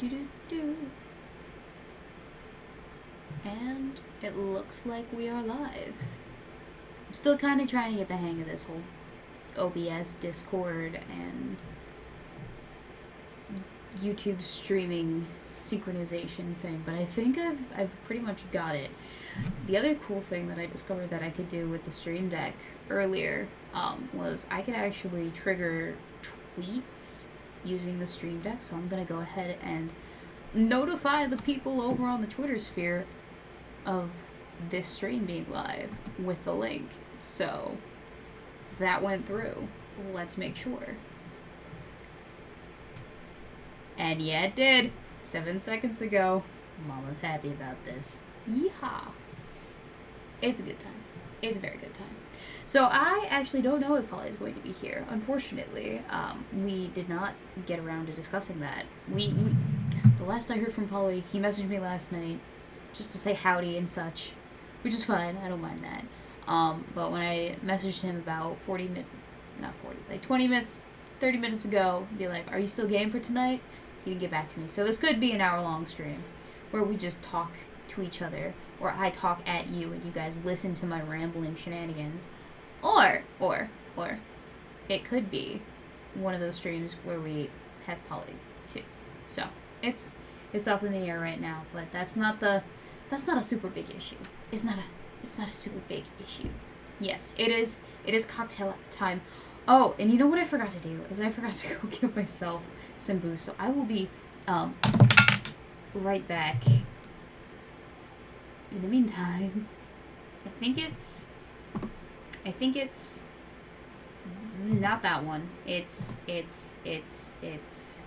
Do. And it looks like we are live. I'm still kind of trying to get the hang of this whole OBS, Discord, and YouTube streaming synchronization thing, but I think I've pretty much got it. The other cool thing that I discovered that I could do with the Stream Deck earlier was I could actually trigger tweets using the Stream Deck, so I'm going to go ahead and notify the people over on the Twitter sphere of this stream being live with the link. So that went through. Let's make sure. And yeah, it did. 7 seconds ago. Mama's happy about this. Yeehaw. It's a good time. It's a very good time. So I actually don't know if Polly is going to be here. Unfortunately, we did not get around to discussing that. The last I heard from Polly, he messaged me last night just to say howdy and such, which is fine. I don't mind that. But when I messaged him about 20 minutes, 30 minutes ago, be like, are you still game for tonight? He didn't get back to me. So this could be an hour-long stream where we just talk to each other, or I talk at you and you guys listen to my rambling shenanigans. Or it could be one of those streams where we have Polly too. So it's up in the air right now, but that's not a super big issue. It's not a super big issue. Yes, it is cocktail time. Oh, and you know what I forgot to do is I forgot to go get myself some booze. So I will be right back. In the meantime, I think it's not that one. It's that.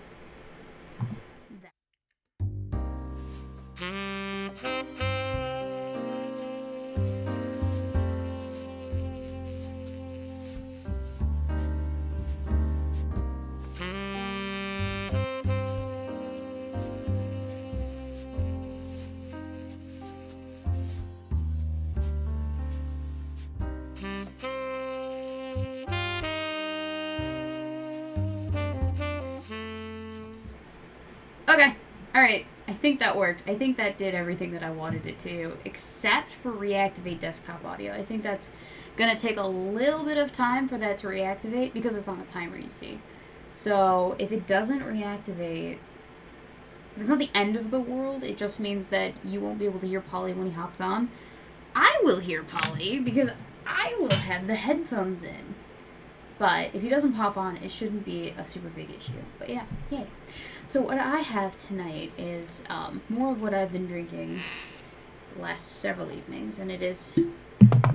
Okay, alright, I think that worked. I think that did everything that I wanted it to, except for reactivate desktop audio. I think that's going to take a little bit of time for that to reactivate, because it's on a timer, you see. So, if it doesn't reactivate, it's not the end of the world, it just means that you won't be able to hear Polly when he hops on. I will hear Polly, because I will have the headphones in. But if he doesn't pop on, it shouldn't be a super big issue. But yeah, yay. So what I have tonight is more of what I've been drinking the last several evenings, and it is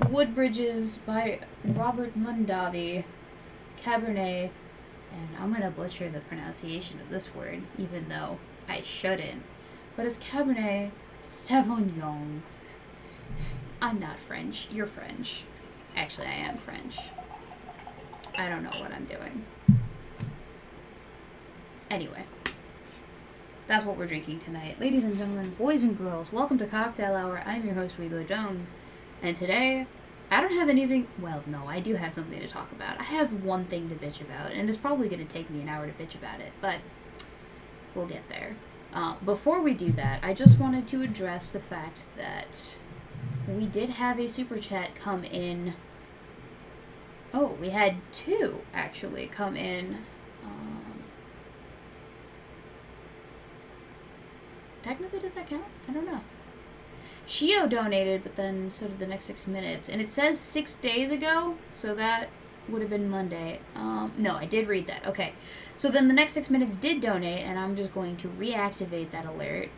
Woodbridges by Robert Mondavi, Cabernet, and I'm going to butcher the pronunciation of this word, even though I shouldn't. But it's Cabernet Sauvignon. I'm not French. You're French. Actually, I am French. I don't know what I'm doing. Anyway, that's what we're drinking tonight. Ladies and gentlemen, boys and girls, welcome to Cocktail Hour. I'm your host, Weebo Jones, and today, I don't have anything, well, no, I do have something to talk about. I have one thing to bitch about, and it's probably going to take me an hour to bitch about it, but we'll get there. Before we do that, I just wanted to address the fact that we did have a super chat come in. Oh, we had two, actually, come in. Technically, does that count? I don't know. Shio donated, but then so did the next 6 minutes. And it says 6 days ago, so that would have been Monday. No, I did read that. Okay. So then the next 6 minutes did donate, and I'm just going to reactivate that alert.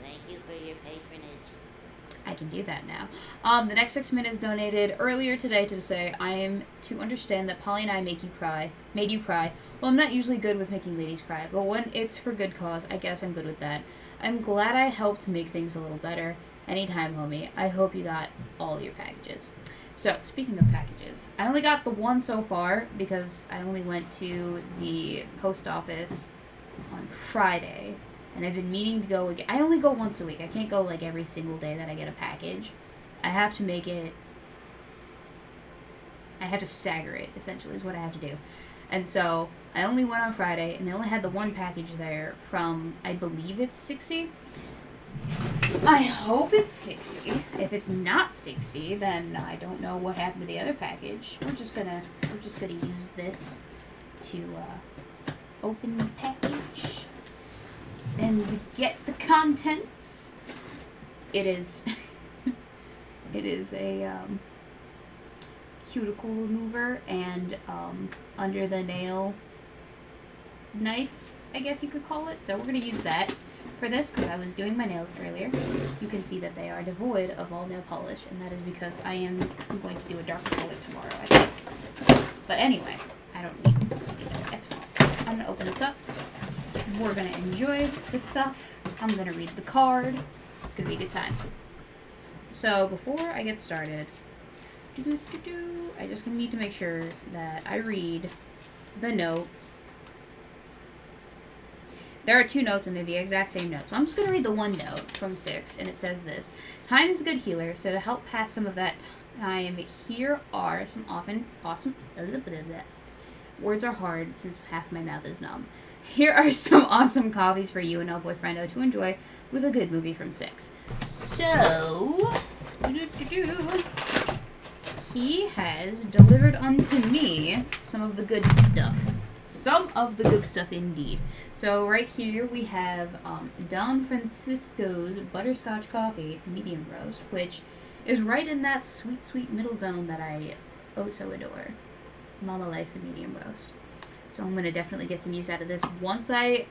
Thank you for your patronage. I can do that now. The next 6 minutes donated earlier today to say, I am to understand that Polly and I made you cry. Well, I'm not usually good with making ladies cry, but when it's for good cause, I guess I'm good with that. I'm glad I helped make things a little better. Anytime, homie. I hope you got all your packages. So, speaking of packages, I only got the one so far because I only went to the post office on Friday. And I've been meaning to go again. I only go once a week. I can't go like every single day that I get a package. I have to stagger it, essentially, is what I have to do. And so I only went on Friday, and they only had the one package there from, I believe it's 60. I hope it's 60. If it's not 60, then I don't know what happened to the other package. We're just gonna use this to open the package and get the contents. It is it is a cuticle remover and under the nail knife, I guess you could call it. So we're going to use that for this because I was doing my nails earlier. You can see that they are devoid of all nail polish, and that is because I am going to do a darker color tomorrow, I think. But anyway, I don't need to do that. That's fine. I'm going to open this up. We're going to enjoy the stuff. I'm going to read the card. It's going to be a good time. So before I get started, I just need to make sure that I read the note. There are 2 notes and they're the exact same note. So I'm just going to read the one note from 6, and it says this. Time is a good healer, so to help pass some of that time, here are some awesome... Words are hard since half my mouth is numb. Here are some awesome coffees for you and El Boyfriendo to enjoy with a good movie from 6. So... he has delivered unto me some of the good stuff. Some of the good stuff indeed. So right here we have Don Francisco's Butterscotch Coffee Medium Roast, which is right in that sweet, sweet middle zone that I oh so adore. Mama likes a medium roast. So I'm going to definitely get some use out of this once I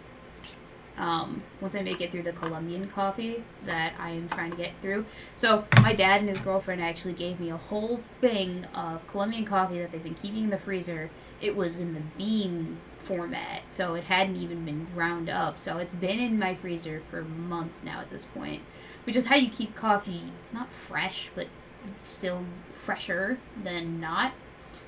make it through the Colombian coffee that I am trying to get through. So my dad and his girlfriend actually gave me a whole thing of Colombian coffee that they've been keeping in the freezer. It was in the bean format, so it hadn't even been ground up. So it's been in my freezer for months now at this point, which is how you keep coffee not fresh, but still fresher than not.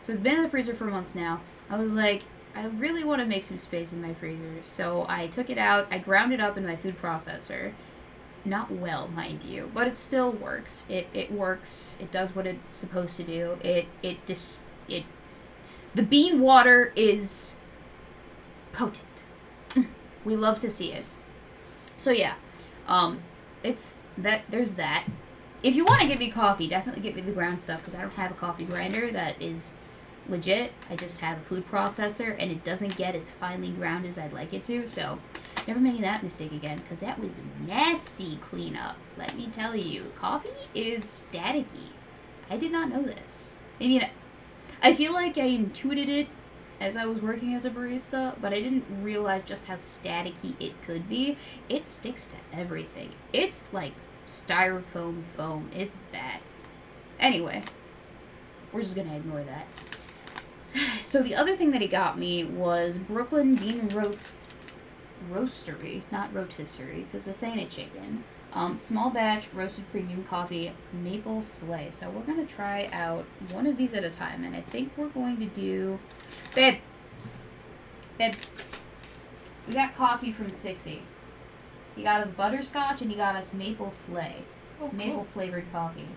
So it's been in the freezer for months now. I was like, I really want to make some space in my freezer, so I took it out, I ground it up in my food processor. Not well, mind you, but it still works. It works. It does what it's supposed to do. The bean water is potent. We love to see it. So yeah, it's that. There's that. If you want to get me coffee, definitely get me the ground stuff because I don't have a coffee grinder that is legit. I just have a food processor, and it doesn't get as finely ground as I'd like it to, so never making that mistake again, because that was messy cleanup. Let me tell you, coffee is staticky. I did not know this. I mean, I feel like I intuited it as I was working as a barista, but I didn't realize just how staticky it could be. It sticks to everything. It's like styrofoam foam. It's bad. Anyway, we're just gonna ignore that. So the other thing that he got me was Brooklyn Bean Roastery, not rotisserie, because this ain't a chicken. Small batch roasted premium coffee, maple sleigh. So we're going to try out one of these at a time, and I think we're going to do... Babe, we got coffee from Sixy. He got us butterscotch, and he got us maple sleigh. It's maple flavored coffee.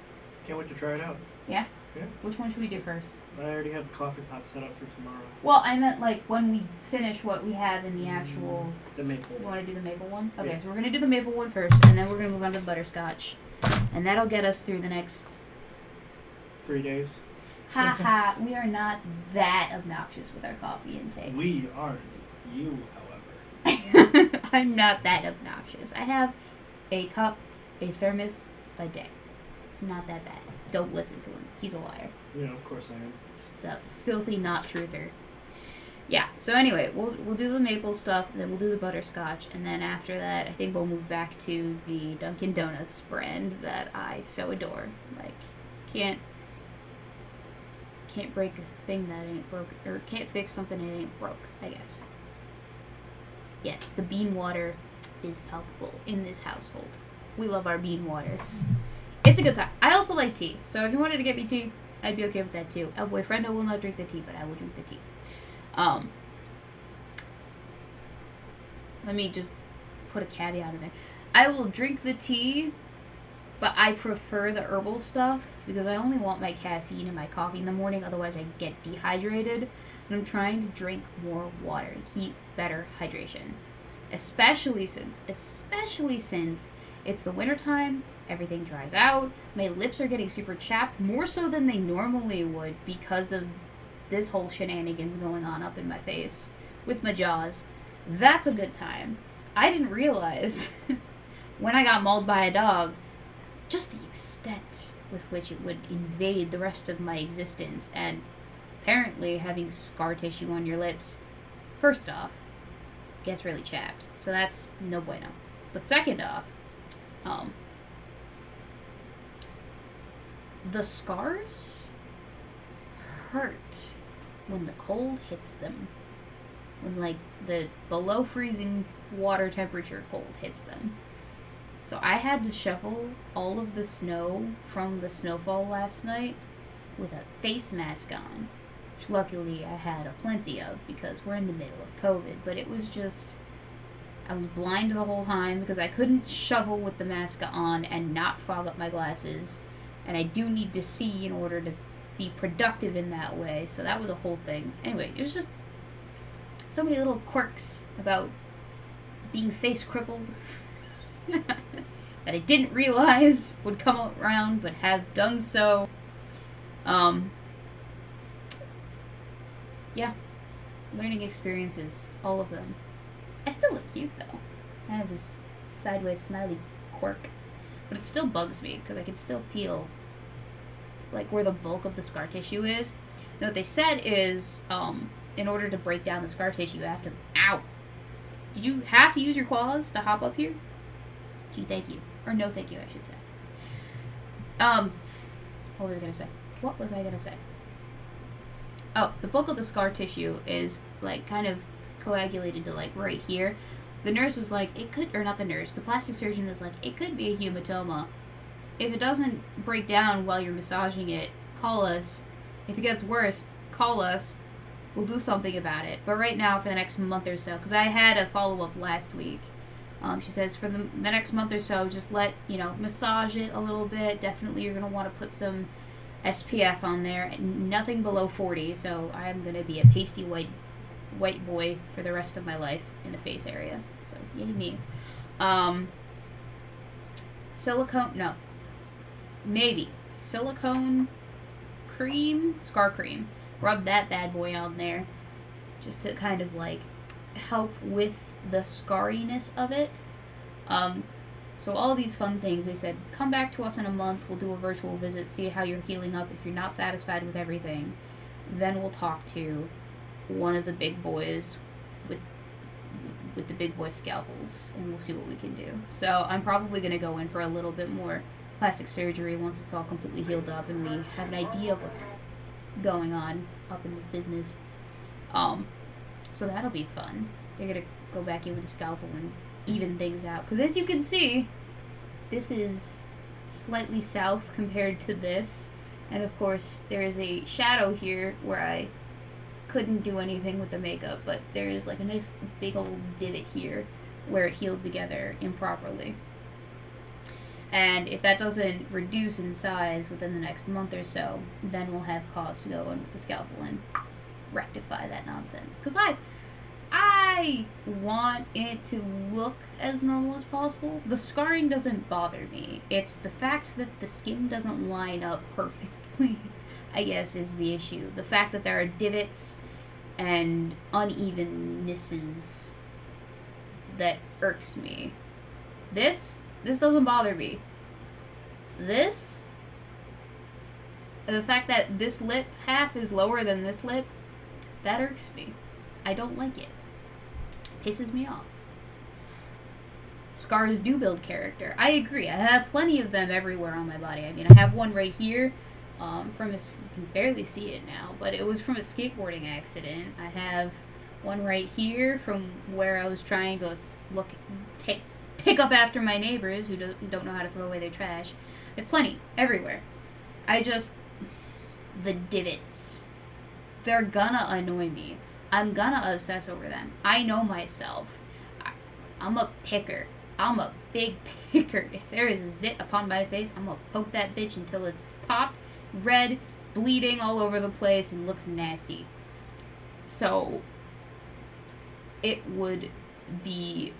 Can't wait to try it out. Yeah? Yeah. Which one should we do first? I already have the coffee pot set up for tomorrow. Well, I meant like when we finish what we have in the actual... The maple. You want to do the maple one? Okay, Yeah. so we're going to do the maple one first, and then we're going to move on to the butterscotch. And that'll get us through the next... 3 days. Ha, we are not that obnoxious with our coffee intake. We aren't. You, however. I'm not that obnoxious. I have a cup, a thermos, a day. It's not that bad. Don't listen to him. He's a liar. Yeah, of course I am. He's a filthy not truther. Yeah, so anyway, we'll do the maple stuff, then we'll do the butterscotch, and then after that, I think we'll move back to the Dunkin' Donuts brand that I so adore. Like, can't break a thing that ain't broke, or can't fix something that ain't broke, I guess. Yes, the bean water is palpable in this household. We love our bean water. It's a good time. I also like tea, so if you wanted to get me tea, I'd be okay with that too. El Boyfriendo will not drink the tea, but I will drink the tea. Let me just put a caveat in there. I will drink the tea But I prefer the herbal stuff because I only want my caffeine and my coffee in the morning. Otherwise, I get dehydrated. And I'm trying to drink more water and keep better hydration. Especially since it's the wintertime, everything dries out. My lips are getting super chapped, more so than they normally would because of this whole shenanigans going on up in my face with my jaws. That's a good time. I didn't realize when I got mauled by a dog just the extent with which it would invade the rest of my existence. And apparently having scar tissue on your lips, first off, gets really chapped. So that's no bueno. But second off, the scars hurt when the cold hits them. When, like, the below freezing water temperature cold hits them. So I had to shovel all of the snow from the snowfall last night with a face mask on, which luckily I had a plenty of because we're in the middle of COVID. But it was just, I was blind the whole time because I couldn't shovel with the mask on and not fog up my glasses. And I do need to see in order to be productive in that way. So that was a whole thing. Anyway, it was just so many little quirks about being face crippled that I didn't realize would come around, but have done so. Yeah. Learning experiences. All of them. I still look cute, though. I have this sideways smiley quirk. But it still bugs me, because I can still feel, like, where the bulk of the scar tissue is. And what they said is, in order to break down the scar tissue, you have to... Ow! Did you have to use your claws to hop up here? Gee, thank you. Or no thank you, I should say. What was I gonna say? Oh, the bulk of the scar tissue is, like, kind of coagulated to, like, right here. The nurse was like, it could... Or not the nurse. The plastic surgeon was like, it could be a hematoma. If it doesn't break down while you're massaging it, call us. If it gets worse, call us. We'll do something about it. But right now, for the next month or so, because I had a follow-up last week, she says for the next month or so, just massage it a little bit. Definitely you're going to want to put some SPF on there. Nothing below 40, so I'm going to be a pasty white boy for the rest of my life in the face area. So, yay me. Silicone cream, scar cream. Rub that bad boy on there just to kind of, like, help with the scarriness of it. So all these fun things, they said, come back to us in a month, we'll do a virtual visit, see how you're healing up. If you're not satisfied with everything, then we'll talk to one of the big boys with the big boy scalpels, and we'll see what we can do. So I'm probably going to go in for a little bit more plastic surgery once it's all completely healed up and we have an idea of what's going on up in this business. So that'll be fun. They're going to go back in with the scalpel and even things out. Because as you can see, this is slightly south compared to this. And of course, there is a shadow here where I couldn't do anything with the makeup. But there is like a nice big old divot here where it healed together improperly. And if that doesn't reduce in size within the next month or so, then we'll have cause to go in with the scalpel and rectify that nonsense. Because I want it to look as normal as possible. The scarring doesn't bother me. It's the fact that the skin doesn't line up perfectly, I guess, is the issue. The fact that there are divots and unevennesses that irks me. This doesn't bother me. The fact that this lip half is lower than this lip, that irks me. I don't like it. Pisses me off. Scars do build character. I agree. I have plenty of them everywhere on my body. I mean, I have one right here. You can barely see it now, but it was from a skateboarding accident. I have one right here from where I was trying to pick up after my neighbors who don't know how to throw away their trash. I have plenty everywhere. The divots, they're gonna annoy me. I'm gonna obsess over them. I know myself. I'm a picker. I'm a big picker. If there is a zit upon my face, I'm gonna poke that bitch until it's popped, red, bleeding all over the place, and looks nasty. So, it would be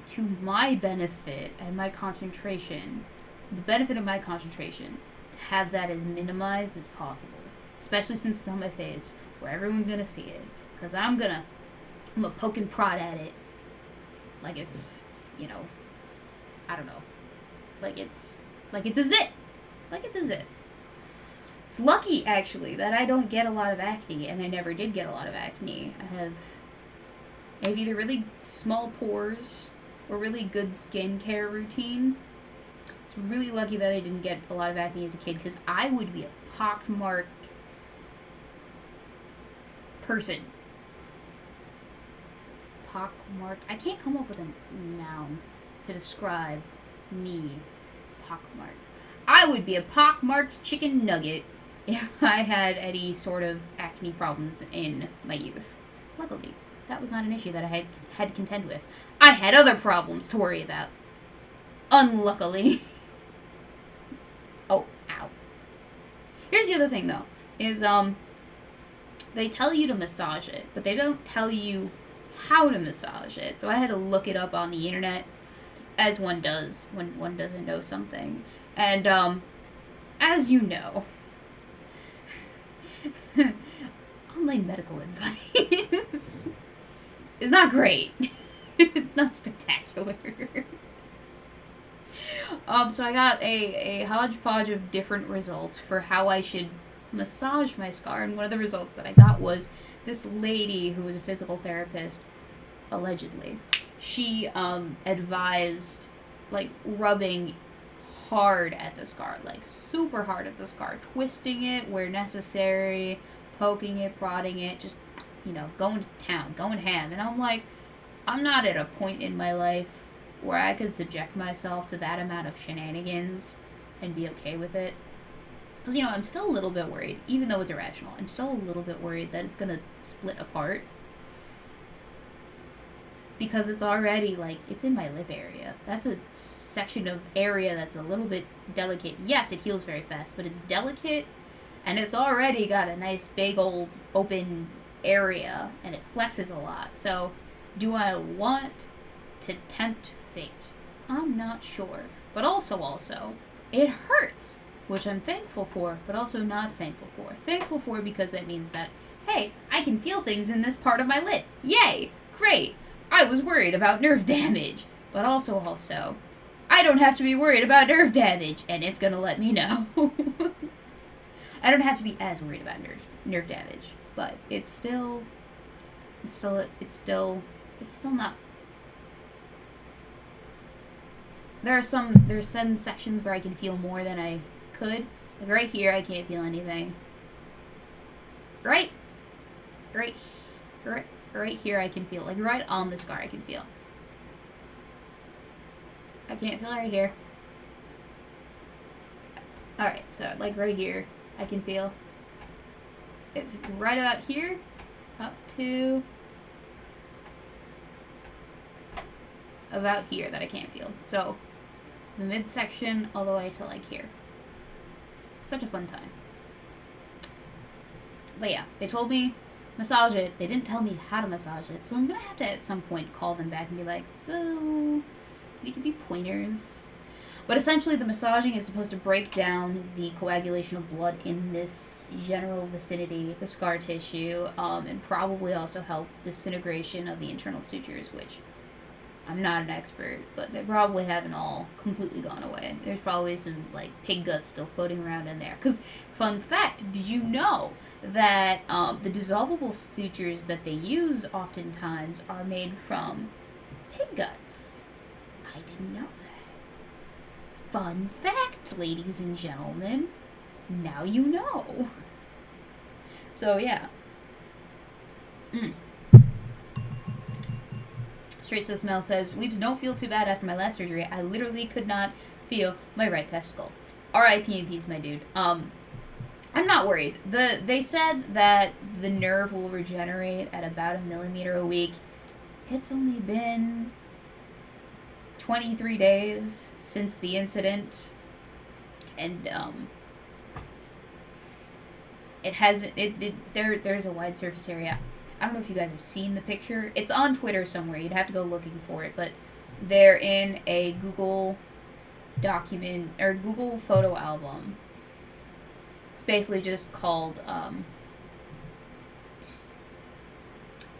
to my benefit and my concentration, the benefit of my concentration, to have that as minimized as possible. Especially since it's on my face, where everyone's gonna see it. Because I'm gonna poke and prod at it like it's, you know, I don't know. Like it's a zit. Like it's a zit. It's lucky, actually, that I don't get a lot of acne, and I never did get a lot of acne. I have either really small pores or really good skincare routine. It's really lucky that I didn't get a lot of acne as a kid, because I would be a pockmarked person. Pockmarked. I can't come up with a noun to describe me. Pockmarked. I would be a pockmarked chicken nugget if I had any sort of acne problems in my youth. Luckily, that was not an issue that I had to contend with. I had other problems to worry about. Unluckily. Oh, ow. Here's the other thing, though, is, they tell you to massage it, but they don't tell you how to massage it. So I had to look it up on the internet, as one does when one doesn't know something. And, as you know, online medical advice is not great. It's not spectacular. So I got a hodgepodge of different results for how I should massage my scar, and one of the results that I got was this lady who was a physical therapist, allegedly. She advised, like, rubbing hard at the scar, like super hard at the scar, twisting it where necessary, poking it, prodding it, just, you know, going to town, going ham. And I'm like, I'm not at a point in my life where I could subject myself to that amount of shenanigans and be okay with it. Because, you know, I'm still a little bit worried, even though it's irrational. I'm still a little bit worried that it's going to split apart. Because it's already, like, it's in my lip area. That's a section of area that's a little bit delicate. Yes, it heals very fast, but it's delicate, and it's already got a nice big old open area, and it flexes a lot. So, do I want to tempt fate? I'm not sure. But also, it hurts, which I'm thankful for, but also not thankful for. Thankful for because that means that, hey, I can feel things in this part of my lip. Yay! Great! I was worried about nerve damage, but also, I don't have to be worried about nerve damage, and it's gonna let me know. I don't have to be as worried about nerve damage, but it's still not. There's some sections where I can feel more than I could. Like right here, I can't feel anything. Right here I can feel, like right on the scar I can feel. I can't feel right here. Alright, so like right here I can feel. It's right about here up to about here that I can't feel. So the midsection all the way to like here. Such a fun time. But yeah, they told me massage it. They didn't tell me how to massage it, so I'm gonna have to at some point call them back and be like, so you can be pointers. But essentially the massaging is supposed to break down the coagulation of blood in this general vicinity, the scar tissue, and probably also help disintegration of the internal sutures, which I'm not an expert, but they probably haven't all completely gone away. There's probably some, like, pig guts still floating around in there. Because, fun fact, did you know that the dissolvable sutures that they use oftentimes are made from pig guts? I didn't know that. Fun fact, ladies and gentlemen. Now you know. So, yeah. Straight Sis Mel says, Weebs don't feel too bad after my last surgery. I literally could not feel my right testicle. R.I.P. and peace, my dude. I'm not worried. They said that the nerve will regenerate at about 1 millimeter a week. It's only been 23 days since the incident, and there's a wide surface area. I don't know if you guys have seen the picture. It's on Twitter somewhere. You'd have to go looking for it, but they're in a Google document or Google photo album. It's basically just called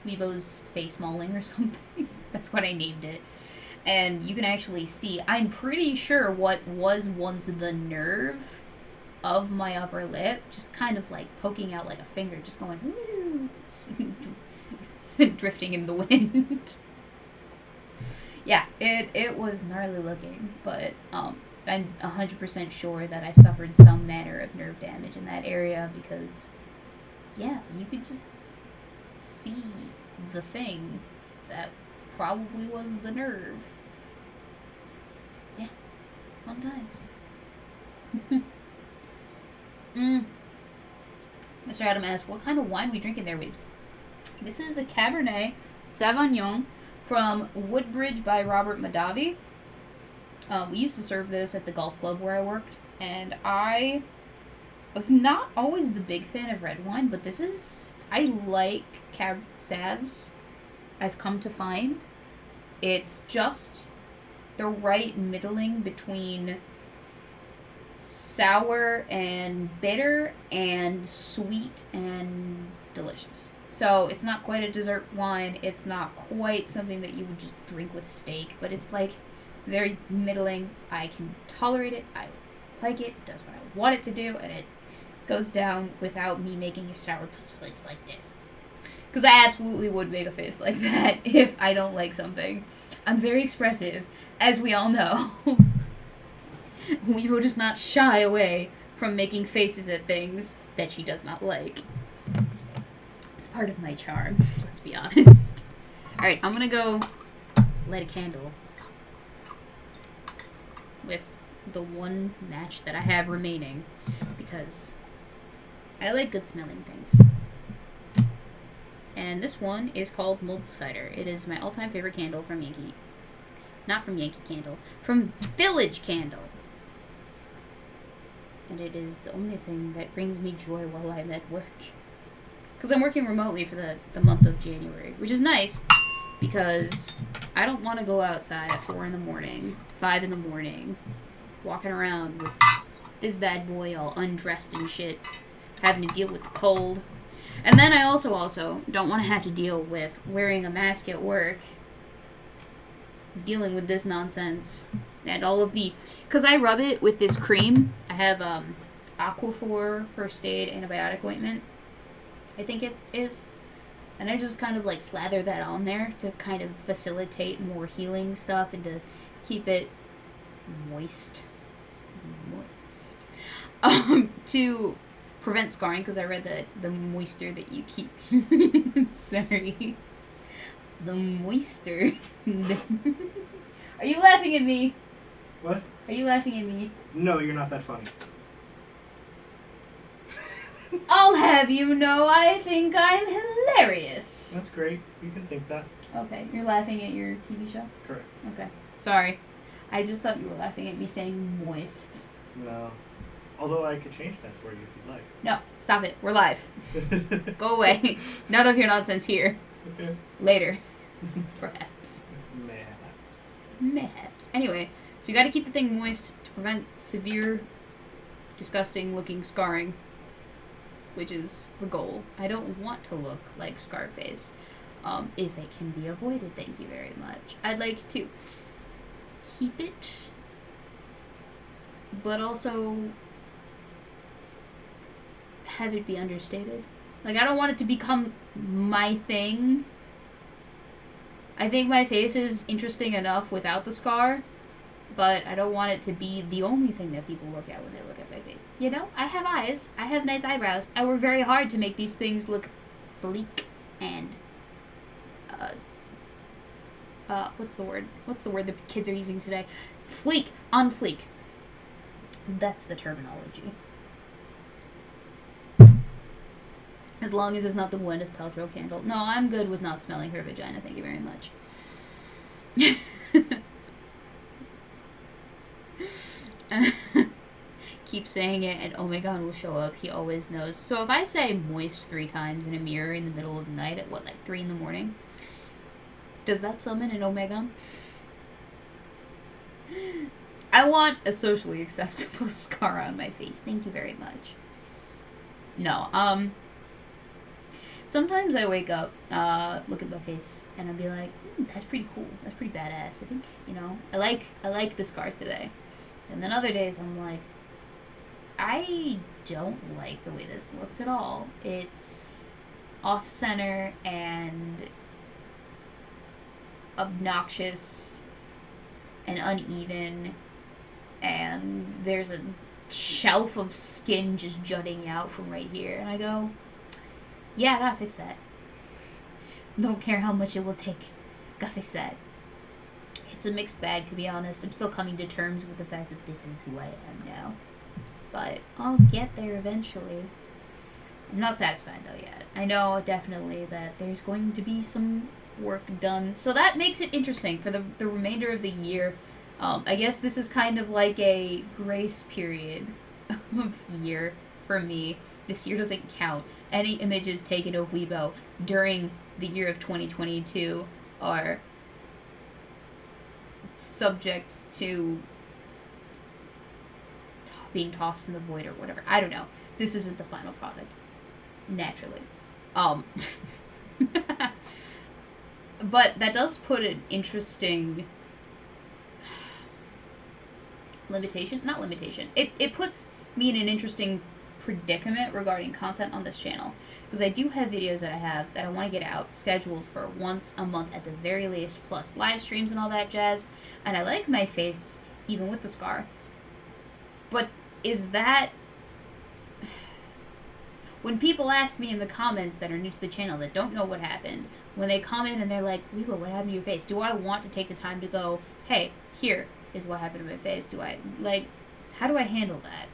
Weebo's face mauling or something. That's what I named it. And you can actually see, I'm pretty sure what was once the nerve of my upper lip, just kind of like poking out like a finger, just going, woo, drifting in the wind. Yeah, it was gnarly looking, but I'm 100% sure that I suffered some manner of nerve damage in that area because, yeah, you could just see the thing that probably was the nerve. Yeah, fun times. Mr. Adam asked, what kind of wine we drinking there, Weebs? This is a Cabernet Sauvignon from Woodbridge by Robert Madavi. We used to serve this at the golf club where I worked, and I was not always the big fan of red wine, but this is, I like Cab Savs, I've come to find. It's just the right middling between sour and bitter and sweet and delicious. So it's not quite a dessert wine. It's not quite something that you would just drink with steak, but it's like very middling. I can tolerate it. I like it. It does what I want it to do, and it goes down without me making a sour punch face like this. Because I absolutely would make a face like that if I don't like something. I'm very expressive, as we all know. Weebo does not shy away from making faces at things that she does not like. It's part of my charm, let's be honest. Alright, I'm gonna go light a candle with the one match that I have remaining, because I like good smelling things. And this one is called Mulled Cider. It is my all-time favorite candle from Yankee. Not from Yankee Candle. From Village Candle. And it is the only thing that brings me joy while I'm at work. Because I'm working remotely for the month of January. Which is nice, because I don't want to go outside at 4 in the morning, 5 in the morning, walking around with this bad boy all undressed and shit, having to deal with the cold. And then I also don't want to have to deal with wearing a mask at work, dealing with this nonsense, and all of the... Because I rub it with this cream. I have Aquaphor First Aid Antibiotic Ointment, I think it is. And I just kind of like slather that on there to kind of facilitate more healing stuff and to keep it moist. To prevent scarring, because I read that the moisture that you keep... Sorry. The moisture... Are you laughing at me? What? Are you laughing at me? No, you're not that funny. I'll have you know I think I'm hilarious. That's great. You can think that. Okay, you're laughing at your TV show? Correct. Okay. Sorry. I just thought you were laughing at me saying moist. No. Although I could change that for you if you'd like. No, stop it. We're live. Go away. None of your nonsense here. Okay. Later. Perhaps. Mayhaps. Anyway, so you gotta keep the thing moist to prevent severe, disgusting looking scarring, which is the goal. I don't want to look like Scarface. If it can be avoided, thank you very much. I'd like to keep it, but also have it be understated. Like, I don't want it to become my thing. I think my face is interesting enough without the scar, but I don't want it to be the only thing that people look at when they look at my face. You know, I have eyes. I have nice eyebrows. I work very hard to make these things look sleek and, what's the word? What's the word that kids are using today? Fleek. On fleek. That's the terminology. As long as it's not the Gwyneth Paltrow candle. No, I'm good with not smelling her vagina, thank you very much. Keep saying it and Omicron will show up. He always knows. So if I say moist 3 times in a mirror in the middle of the night at what, like 3 in the morning? Does that summon an Omicron? I want a socially acceptable scar on my face. Thank you very much. No, sometimes I wake up, look at my face, and I'll be like, that's pretty cool. That's pretty badass. I think, you know, I like the scar today. And then other days I'm like, I don't like the way this looks at all. It's off-center and obnoxious and uneven, and there's a shelf of skin just jutting out from right here, and I go, yeah, I gotta fix that. Don't care how much it will take. Gotta fix that. It's a mixed bag, to be honest. I'm still coming to terms with the fact that this is who I am now. But I'll get there eventually. I'm not satisfied, though, yet. I know, definitely, that there's going to be some work done. So that makes it interesting for the remainder of the year. I guess this is kind of like a grace period of year for me. This year doesn't count. Any images taken of Weebo during the year of 2022 are subject to being tossed in the void or whatever. I don't know. This isn't the final product. Naturally. But that does put an interesting limitation. Not limitation. It puts me in an interesting predicament regarding content on this channel. Because I do have videos that I have that I want to get out, scheduled for once a month at the very least, plus live streams and all that jazz. And I like my face, even with the scar. But is that... When people ask me in the comments that are new to the channel that don't know what happened, when they comment and they're like, Weebo, what happened to your face? Do I want to take the time to go, hey, here is what happened to my face? Do I, like, how do I handle that?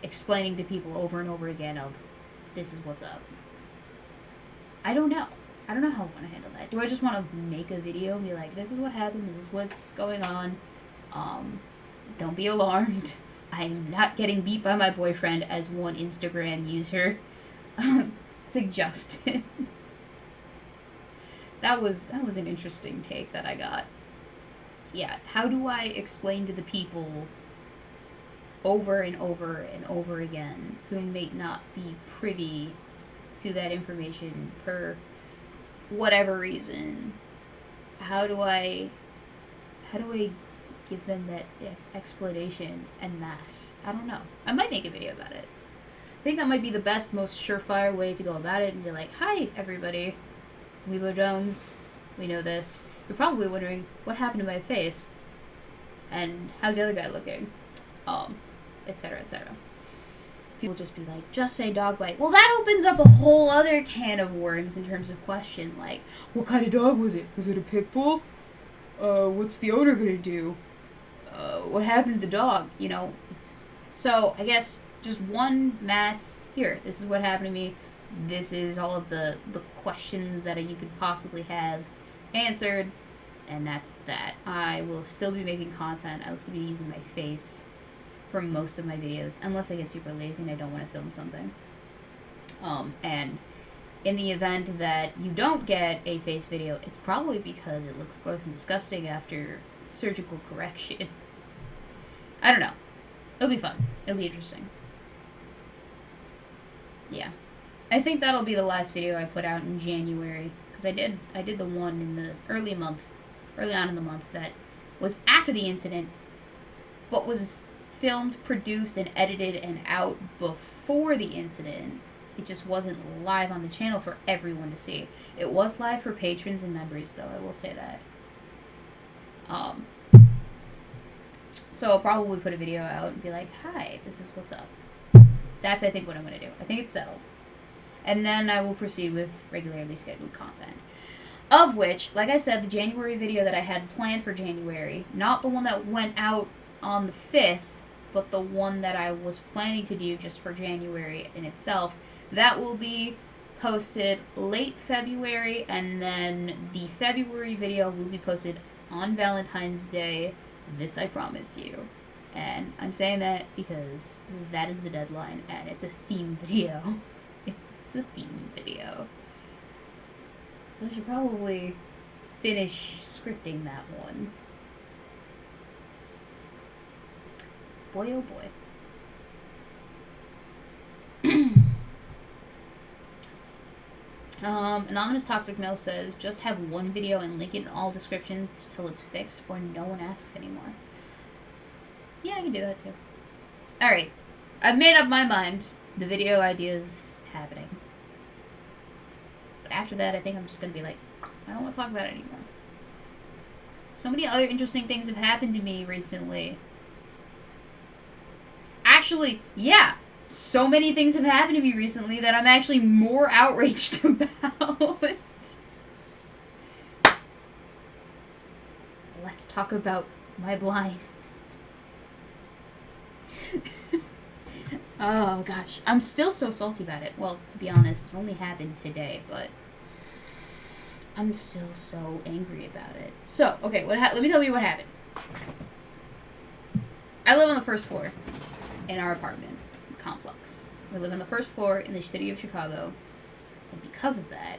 Explaining to people over and over again of, this is what's up. I don't know. I don't know how I want to handle that. Do I just want to make a video and be like, this is what happened, this is what's going on. Don't be alarmed. I am not getting beat by my boyfriend, as one Instagram user suggested. That was an interesting take that I got. Yeah, how do I explain to the people over and over and over again who may not be privy to that information for whatever reason? How do I give them that explanation en masse? I don't know. I might make a video about it. I think that might be the best, most surefire way to go about it and be like, hi, everybody. Weebo Jones. We know this. You're probably wondering, what happened to my face? And how's the other guy looking? Etc., etc. People just be like, just say dog bite. Well, that opens up a whole other can of worms in terms of question. Like, what kind of dog was it? Was it a pit bull? What's the owner gonna do? What happened to the dog? You know? So, I guess just one mass, here, this is what happened to me. This is all of the questions that you could possibly have answered. And that's that. I will still be making content. I will still be using my face for most of my videos, unless I get super lazy and I don't want to film something. And in the event that you don't get a face video, it's probably because it looks gross and disgusting after surgical correction. I don't know. It'll be fun. It'll be interesting. Yeah. I think that'll be the last video I put out in January, because I did the one in the early on in the month that was after the incident, but was filmed, produced, and edited and out before the incident. It just wasn't live on the channel for everyone to see. It was live for patrons and members, though, I will say that. So I'll probably put a video out and be like, hi, this is what's up. That's, I think, what I'm going to do. I think it's settled. And then I will proceed with regularly scheduled content. Of which, like I said, the January video that I had planned for January, not the one that went out on the 5th, but the one that I was planning to do just for January in itself, that will be posted late February, and then the February video will be posted on Valentine's Day. This I promise you. And I'm saying that because that is the deadline, and it's a theme video. It's a theme video. So I should probably finish scripting that one. Boy, oh boy. Anonymous Toxic Mail says, just have one video and link it in all descriptions till it's fixed or no one asks anymore. Yeah, I can do that too. Alright. I've made up my mind. The video idea is happening. But after that, I think I'm just going to be like, I don't want to talk about it anymore. So many other interesting things have happened to me recently. Actually, yeah. So many things have happened to me recently that I'm actually more outraged about. Let's talk about my blinds. Oh gosh, I'm still so salty about it. Well, to be honest, it only happened today, but I'm still so angry about it. So, okay, let me tell you what happened. I live on the first floor in our apartment complex. We live on the first floor in the city of Chicago, and because of that,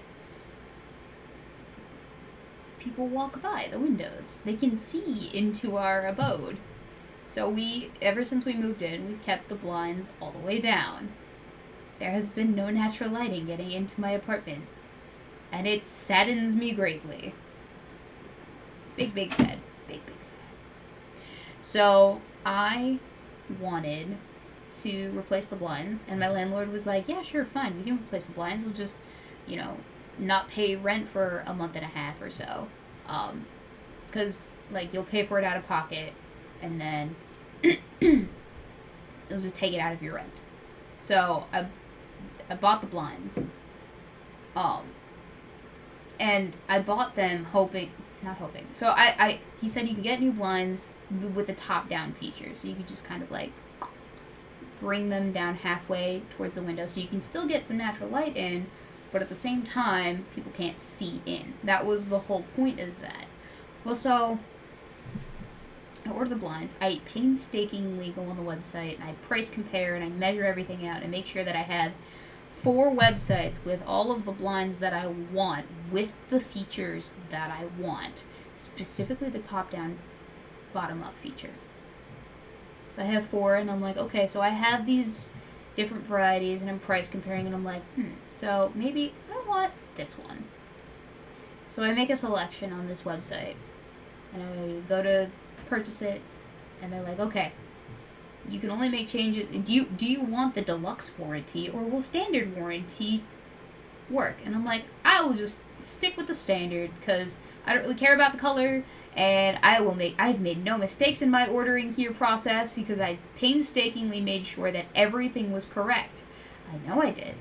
people walk by the windows. They can see into our abode. So ever since we moved in, we've kept the blinds all the way down. There has been no natural lighting getting into my apartment, and it saddens me greatly. Big, big sad. Big, big sad. So I wanted to replace the blinds, and my landlord was like, yeah, sure, fine, we can replace the blinds. We'll just, not pay rent for a month and a half or so. Because, you'll pay for it out of pocket, and then you'll just take it out of your rent. So I bought the blinds. And I bought them not hoping. So he said you can get new blinds with the top-down feature. So you could just kind of bring them down halfway towards the window so you can still get some natural light in, but at the same time, people can't see in. That was the whole point of that. Well, so I order the blinds. I painstakingly go on the website, and I price compare, and I measure everything out, and make sure that I have 4 websites with all of the blinds that I want, with the features that I want, specifically the top-down, bottom-up feature. So I have 4, and I'm like, okay, so I have these different varieties, and I'm price comparing, and I'm like, so maybe I want this one. So I make a selection on this website, and I go to purchase it, and they're like, okay, you can only make changes. Do you want the deluxe warranty, or will standard warranty work? And I'm like, I will just stick with the standard, because I don't really care about the color, and I've made no mistakes in my ordering here process, because I painstakingly made sure that everything was correct. I know I did.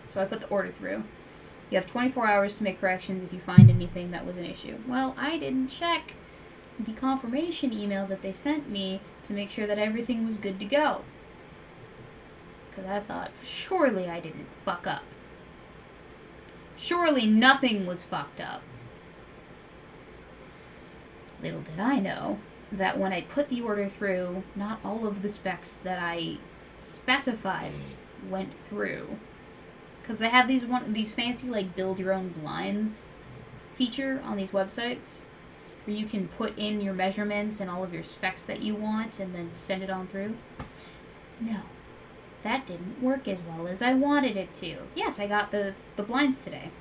So I put the order through. You have 24 hours to make corrections if you find anything that was an issue. Well, I didn't check the confirmation email that they sent me to make sure that everything was good to go. Because I thought, surely I didn't fuck up. Surely nothing was fucked up. Little did I know that when I put the order through, not all of the specs that I specified went through. Because they have these fancy, build your own blinds feature on these websites, where you can put in your measurements and all of your specs that you want and then send it on through. No. That didn't work as well as I wanted it to. Yes, I got the blinds today.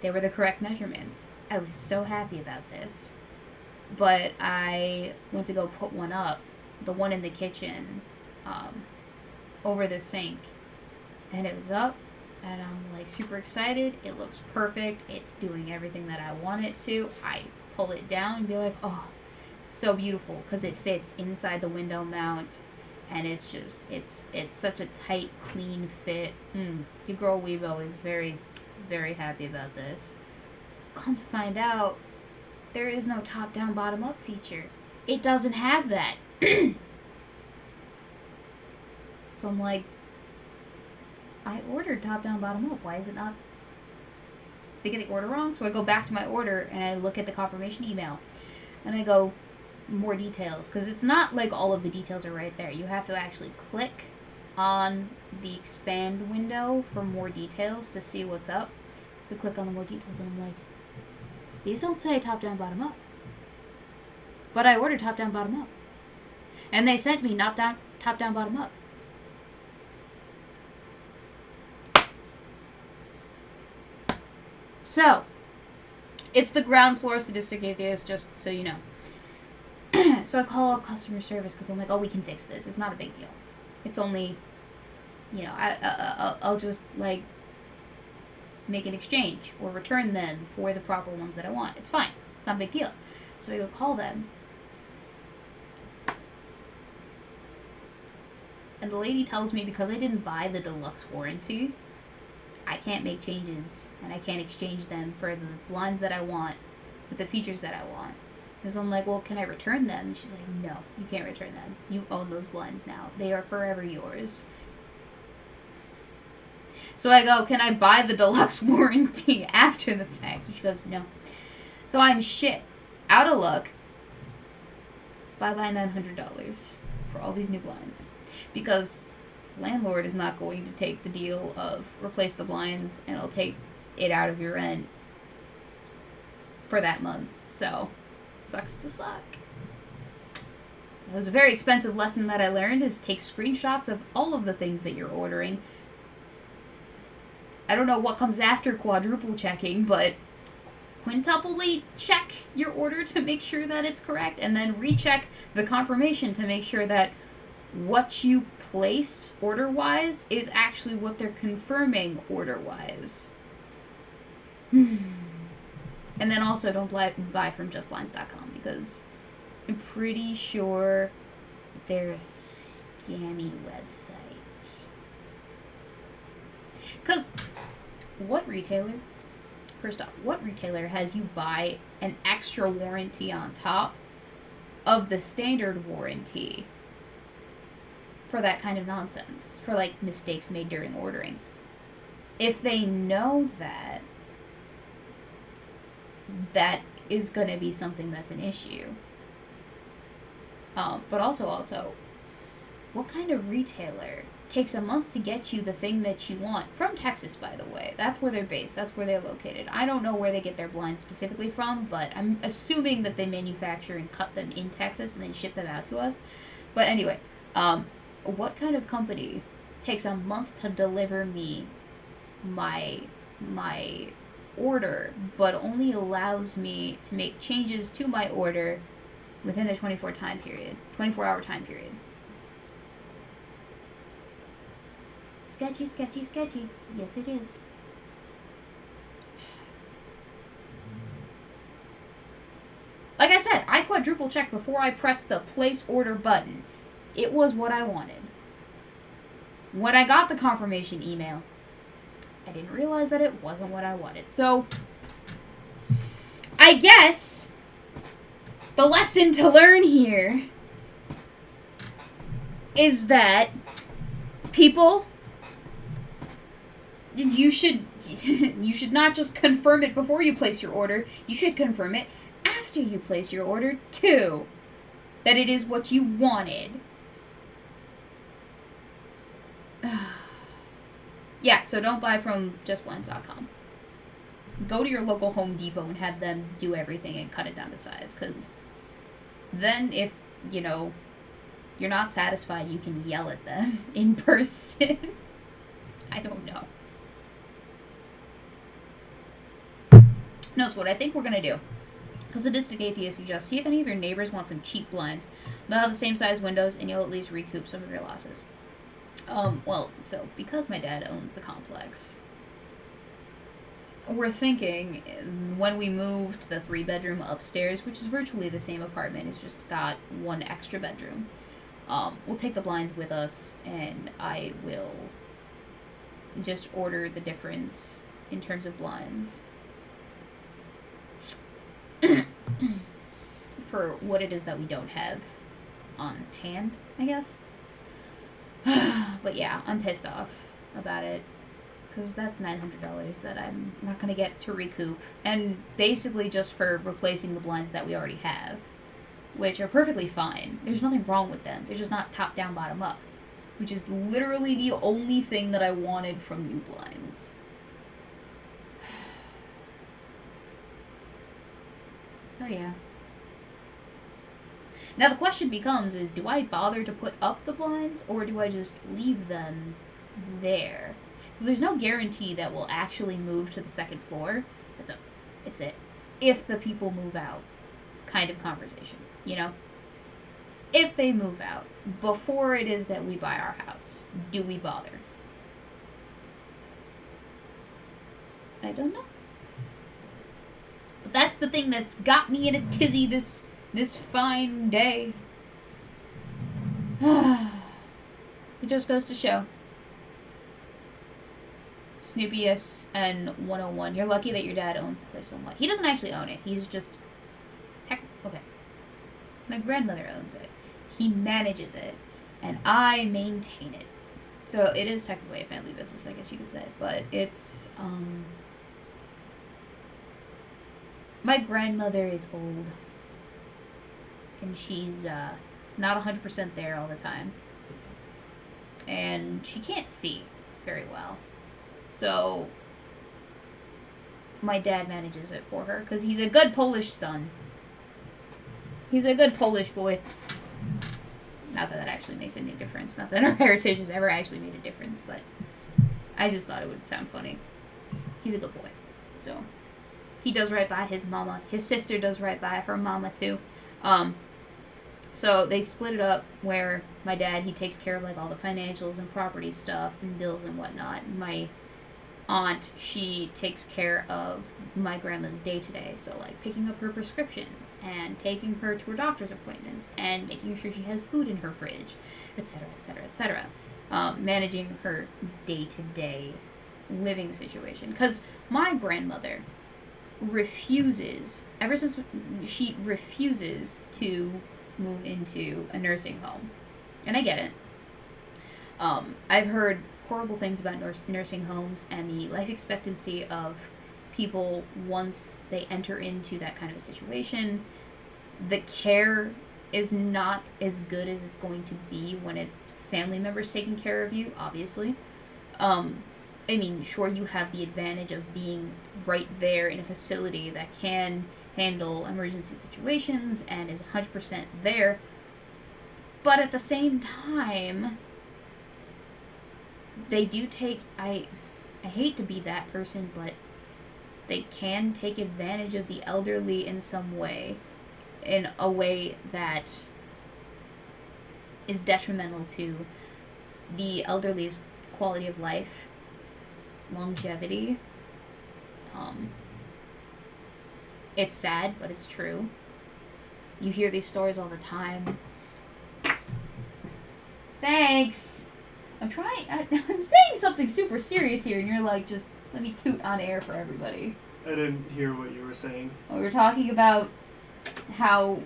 They were the correct measurements. I was so happy about this. But I went to go put one up, the one in the kitchen, over the sink. And it was up, and I'm super excited. It looks perfect. It's doing everything that I want it to. I pull it down and be like, oh, it's so beautiful, because it fits inside the window mount. And it's just, it's such a tight, clean fit. Your girl Weebo is very, very happy about this. Come to find out, there is no top-down, bottom-up feature. It doesn't have that. So I'm like, I ordered top-down, bottom-up. Why is it not? they get the order wrong. So I go back to my order and I look at the confirmation email, and I go, more details, because it's not like all of the details are right there. You have to actually click on the expand window for more details to see what's up. So click on the more details, and I'm like, these don't say top down bottom up, but I ordered top down bottom up, and they sent me not down top down bottom up. So it's the ground floor sadistic atheist, just so you know. So I call up customer service because I'm like, oh, we can fix this. It's not a big deal. It's only, I'll just, like, make an exchange or return them for the proper ones that I want. It's fine. It's not a big deal. So I go call them. And the lady tells me because I didn't buy the deluxe warranty, I can't make changes and I can't exchange them for the blinds that I want with the features that I want. So I'm like, well, can I return them? And she's like, no, you can't return them. You own those blinds now. They are forever yours. So I go, can I buy the deluxe warranty after the fact? And she goes, no. So I'm shit. Out of luck. Bye-bye $900 for all these new blinds. Because landlord is not going to take the deal of replace the blinds and I'll take it out of your rent for that month. So... sucks to suck. It was a very expensive lesson that I learned, is take screenshots of all of the things that you're ordering. I don't know what comes after quadruple checking, but quintuply check your order to make sure that it's correct, and then recheck the confirmation to make sure that what you placed order-wise is actually what they're confirming order-wise. And then also don't buy from justblinds.com because I'm pretty sure they're a scammy website. Because first off, what retailer has you buy an extra warranty on top of the standard warranty for that kind of nonsense? For, like, mistakes made during ordering. If they know that is going to be something that's an issue. But also, what kind of retailer takes a month to get you the thing that you want? From Texas, by the way. That's where they're based. That's where they're located. I don't know where they get their blinds specifically from, but I'm assuming that they manufacture and cut them in Texas and then ship them out to us. But anyway, what kind of company takes a month to deliver me my order, but only allows me to make changes to my order within a 24-hour time period? Sketchy, sketchy, sketchy. Yes, it is. Like I said, I quadruple checked before I pressed the place order button. It was what I wanted. When I got the confirmation email, I didn't realize that it wasn't what I wanted. So, I guess the lesson to learn here is that people, you should not just confirm it before you place your order. You should confirm it after you place your order too, that it is what you wanted. Yeah, so don't buy from justblinds.com. Go to your local Home Depot and have them do everything and cut it down to size, because then if, you're not satisfied, you can yell at them in person. I don't know. No, so what I think we're going to do, because Sadistic Atheist suggests, see if any of your neighbors want some cheap blinds. They'll have the same size windows, and you'll at least recoup some of your losses. So because my dad owns the complex, we're thinking when we moved the 3-bedroom upstairs, which is virtually the same apartment, it's just got one extra bedroom, we'll take the blinds with us, and I will just order the difference in terms of blinds for what it is that we don't have on hand, I guess. But yeah, I'm pissed off about it, because that's $900 that I'm not going to get to recoup. And basically just for replacing the blinds that we already have, which are perfectly fine. There's nothing wrong with them. They're just not top down, bottom up, which is literally the only thing that I wanted from new blinds. So yeah. Now the question becomes is, do I bother to put up the blinds, or do I just leave them there? Because there's no guarantee that we'll actually move to the second floor. It's it. If the people move out kind of conversation, you know? If they move out before it is that we buy our house, do we bother? I don't know. But that's the thing that's got me in a tizzy this fine day. It just goes to show. Snoopy-S and 101. You're lucky that your dad owns the place somewhat. He doesn't actually own it. He's just... Okay. My grandmother owns it. He manages it. And I maintain it. So it is technically a family business, I guess you could say. But it's, my grandmother is old. And she's, not 100% there all the time. And she can't see very well. So, my dad manages it for her, because he's a good Polish son. He's a good Polish boy. Not that that actually makes any difference. Not that our heritage has ever actually made a difference, but I just thought it would sound funny. He's a good boy. So, he does right by his mama. His sister does right by her mama, too. So, they split it up where my dad, he takes care of, like, all the financials and property stuff and bills and whatnot. My aunt, she takes care of my grandma's day-to-day, so like picking up her prescriptions and taking her to her doctor's appointments and making sure she has food in her fridge, etc., etc., etc. Managing her day-to-day living situation, because my grandmother refuses, ever since she refuses to move into a nursing home, and I get it. I've heard horrible things about nursing homes and the life expectancy of people once they enter into that kind of a situation. The care is not as good as it's going to be when it's family members taking care of you, obviously. I mean, sure, you have the advantage of being right there in a facility that can handle emergency situations and is 100% there, but at the same time, they do take, I hate to be that person, but they can take advantage of the elderly in some way, in a way that is detrimental to the elderly's quality of life, longevity. It's sad, but it's true. You hear these stories all the time. Thanks! I'm saying something super serious here, and you're like, just let me toot on air for everybody. I didn't hear what you were saying. Well, we were talking about how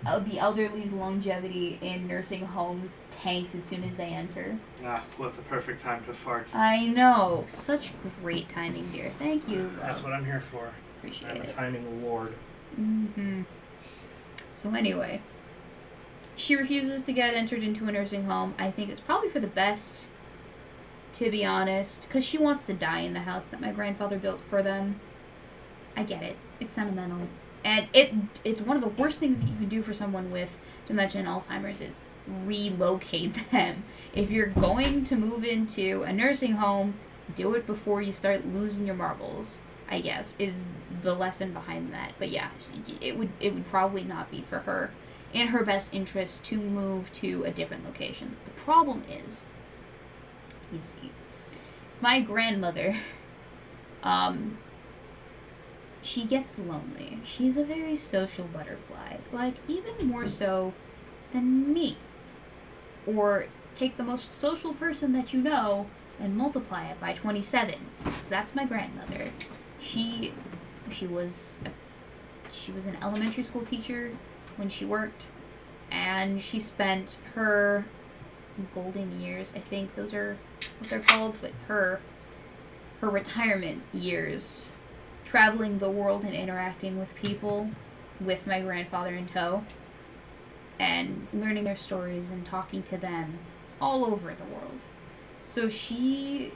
the elderly's longevity in nursing homes tanks as soon as they enter. Ah, what the perfect time to fart. I know. Such great timing, dear. Thank you. That's what I'm here for. Appreciate I'm it. a timing award. Mm-hmm. So anyway, she refuses to get entered into a nursing home. I think it's probably for the best, to be honest, because she wants to die in the house that my grandfather built for them. I get it. It's sentimental. And it's one of the worst things that you can do for someone with dementia and Alzheimer's is relocate them. If you're going to move into a nursing home, do it before you start losing your marbles, I guess, is the lesson behind that. But yeah, it would probably not be for her in her best interest to move to a different location. The problem is, you see, it's my grandmother. She gets lonely. She's a very social butterfly, like even more so than me. Or take the most social person that you know and multiply it by 27. So that's my grandmother. She was an elementary school teacher when she worked, and she spent her golden years, I think those are what they're called, but her her retirement years, traveling the world and interacting with people with my grandfather in tow, and learning their stories and talking to them all over the world. So she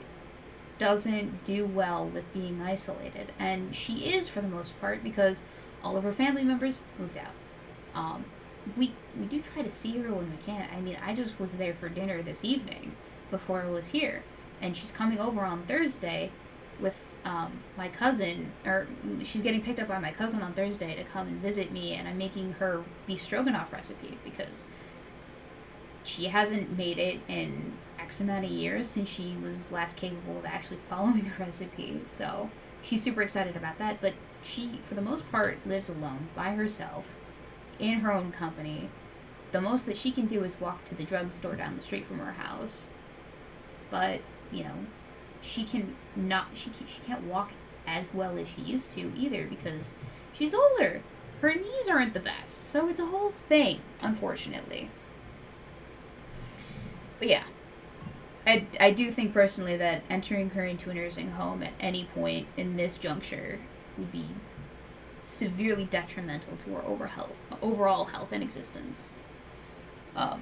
doesn't do well with being isolated, and she is for the most part because all of her family members moved out. We do try to see her when we can. I mean, I just was there for dinner this evening before I was here, and she's coming over on Thursday with my cousin, or she's getting picked up by my cousin on Thursday to come and visit me, and I'm making her beef stroganoff recipe because she hasn't made it in X amount of years since she was last capable of actually following a recipe. So she's super excited about that, but she, for the most part, lives alone by herself in her own company. The most that she can do is walk to the drugstore down the street from her house. But, you know, she can't walk as well as she used to either because she's older. Her knees aren't the best. So it's a whole thing, unfortunately. But yeah, I do think personally that entering her into a nursing home at any point in this juncture would be severely detrimental to her overall health and existence. I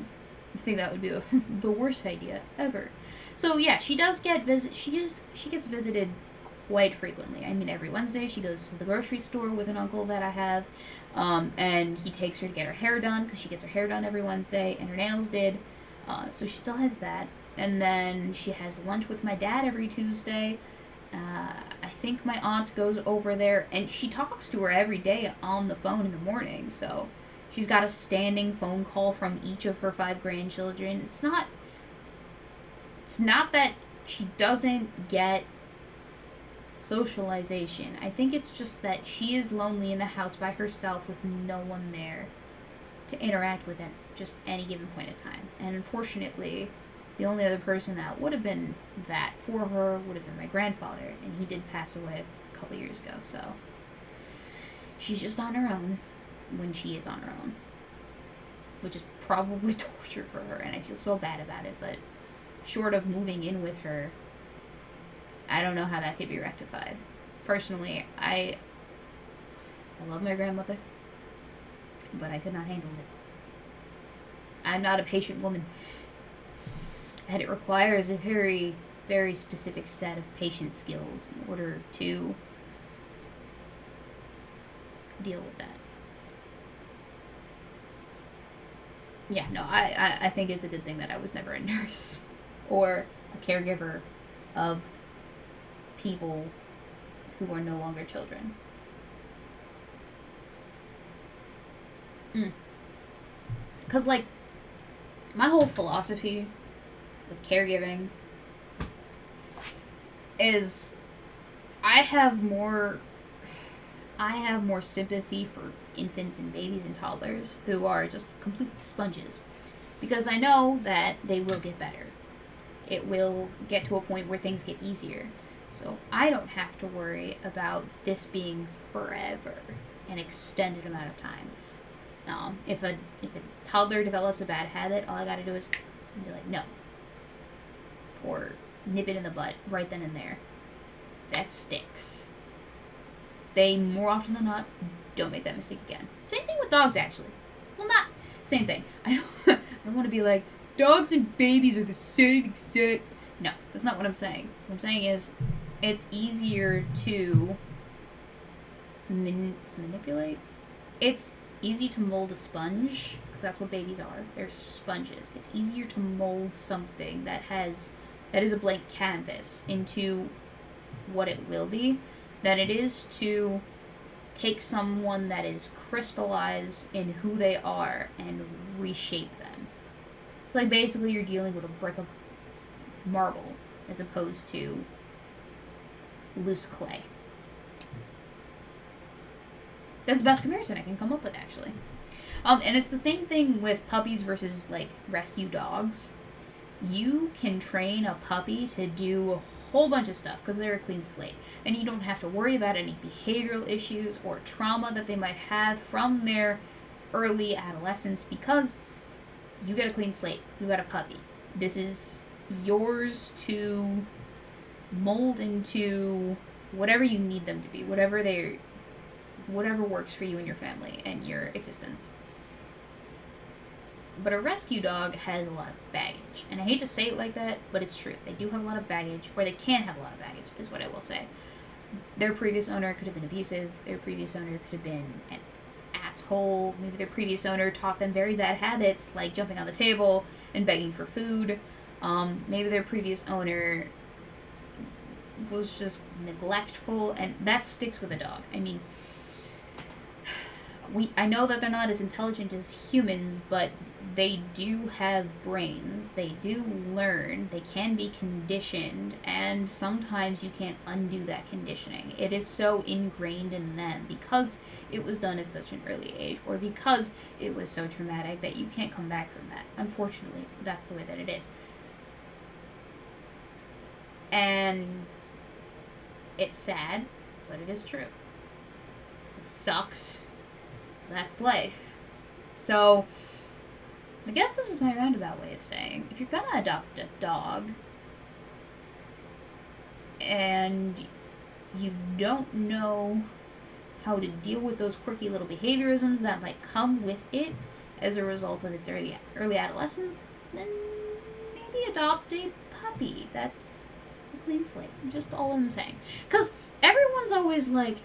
think that would be the worst idea ever. So yeah, she gets visited quite frequently. I mean, every Wednesday she goes to the grocery store with an uncle that I have, and he takes her to get her hair done because she gets her hair done every Wednesday and her nails did. So she still has that. And then she has lunch with my dad every Tuesday. I think my aunt goes over there, and she talks to her every day on the phone in the morning. So she's got a standing phone call from each of her 5 grandchildren. It's not that she doesn't get socialization. I think it's just that she is lonely in the house by herself with no one there to interact with at just any given point in time. And unfortunately, the only other person that would have been that for her would have been my grandfather, and he did pass away a couple years ago, so she's just on her own when she is on her own, which is probably torture for her, and I feel so bad about it, but short of moving in with her, I don't know how that could be rectified. Personally, I love my grandmother, but I could not handle it. I'm not a patient woman, and it requires a very, very specific set of patient skills in order to deal with that. Yeah, no, I think it's a good thing that I was never a nurse or a caregiver of people who are no longer children. Because, like, my whole philosophy with caregiving is I have more sympathy for infants and babies and toddlers who are just complete sponges, because I know that they will get better. It will get to a point where things get easier. So I don't have to worry about this being forever, an extended amount of time. If a toddler develops a bad habit, all I gotta do is be like, no. Or nip it in the butt right then and there. That sticks. They, more often than not, don't make that mistake again. Same thing with dogs, actually. Well, not same thing. I don't want to be like, dogs and babies are the same exact... No, that's not what I'm saying. What I'm saying is, it's easier to manipulate. It's easy to mold a sponge, because that's what babies are. They're sponges. It's easier to mold something that is a blank canvas into what it will be than it is to take someone that is crystallized in who they are and reshape them. It's like basically you're dealing with a brick of marble as opposed to loose clay. That's the best comparison I can come up with, actually. And it's the same thing with puppies versus, like, rescue dogs. You can train a puppy to do a whole bunch of stuff because they're a clean slate. And you don't have to worry about any behavioral issues or trauma that they might have from their early adolescence because you get a clean slate. You got a puppy. This is yours to mold into whatever you need them to be, whatever works for you and your family and your existence. But a rescue dog has a lot of baggage. And I hate to say it like that, but it's true. They do have a lot of baggage, or they can have a lot of baggage, is what I will say. Their previous owner could have been abusive. Their previous owner could have been an asshole. Maybe their previous owner taught them very bad habits, like jumping on the table and begging for food. Maybe their previous owner was just neglectful, and that sticks with a dog. I mean, I know that they're not as intelligent as humans, but they do have brains. They do learn. They can be conditioned, and sometimes you can't undo that conditioning. It is so ingrained in them because it was done at such an early age, or because it was so traumatic that you can't come back from that. Unfortunately, that's the way that it is. And it's sad, but it is true. It sucks. That's life. So, I guess this is my roundabout way of saying, if you're gonna adopt a dog, and you don't know how to deal with those quirky little behaviorisms that might come with it as a result of its early adolescence, then maybe adopt a puppy. That's a clean slate. Just all I'm saying. Because everyone's always like,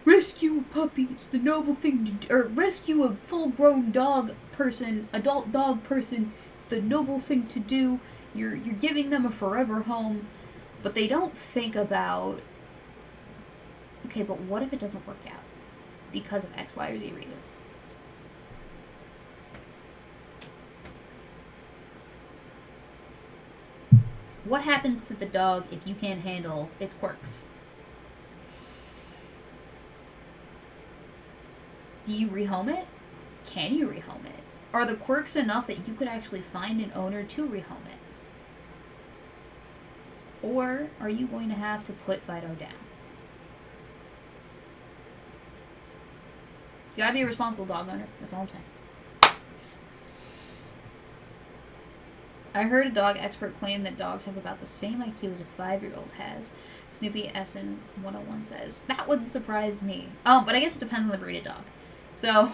rescue a puppy, it's the noble thing to do. Or rescue a full-grown adult dog person, it's the noble thing to do. You're giving them a forever home. But they don't think about, okay, but what if it doesn't work out? Because of X, Y, or Z reason. What happens to the dog if you can't handle its quirks? Do you rehome it? Can you rehome it? Are the quirks enough that you could actually find an owner to rehome it? Or are you going to have to put Fido down? You gotta be a responsible dog owner. That's all I'm saying. I heard a dog expert claim that dogs have about the same IQ as a 5-year-old has. Snoopy Essen 101 says. That wouldn't surprise me. But I guess it depends on the breed of dog. So,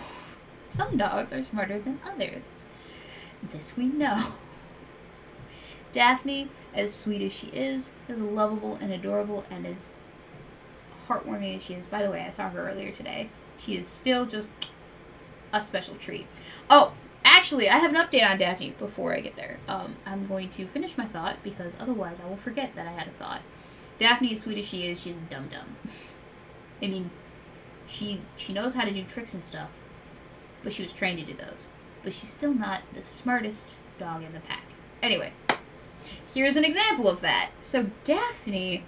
some dogs are smarter than others. This we know. Daphne, as sweet as she is lovable and adorable, and as heartwarming as she is. By the way, I saw her earlier today. She is still just a special treat. Oh, actually, I have an update on Daphne before I get there. I'm going to finish my thought, because otherwise I will forget that I had a thought. Daphne, as sweet as she is, she's a dum-dum. I mean, she knows how to do tricks and stuff, but she was trained to do those. But she's still not the smartest dog in the pack. Anyway, here's an example of that. So Daphne,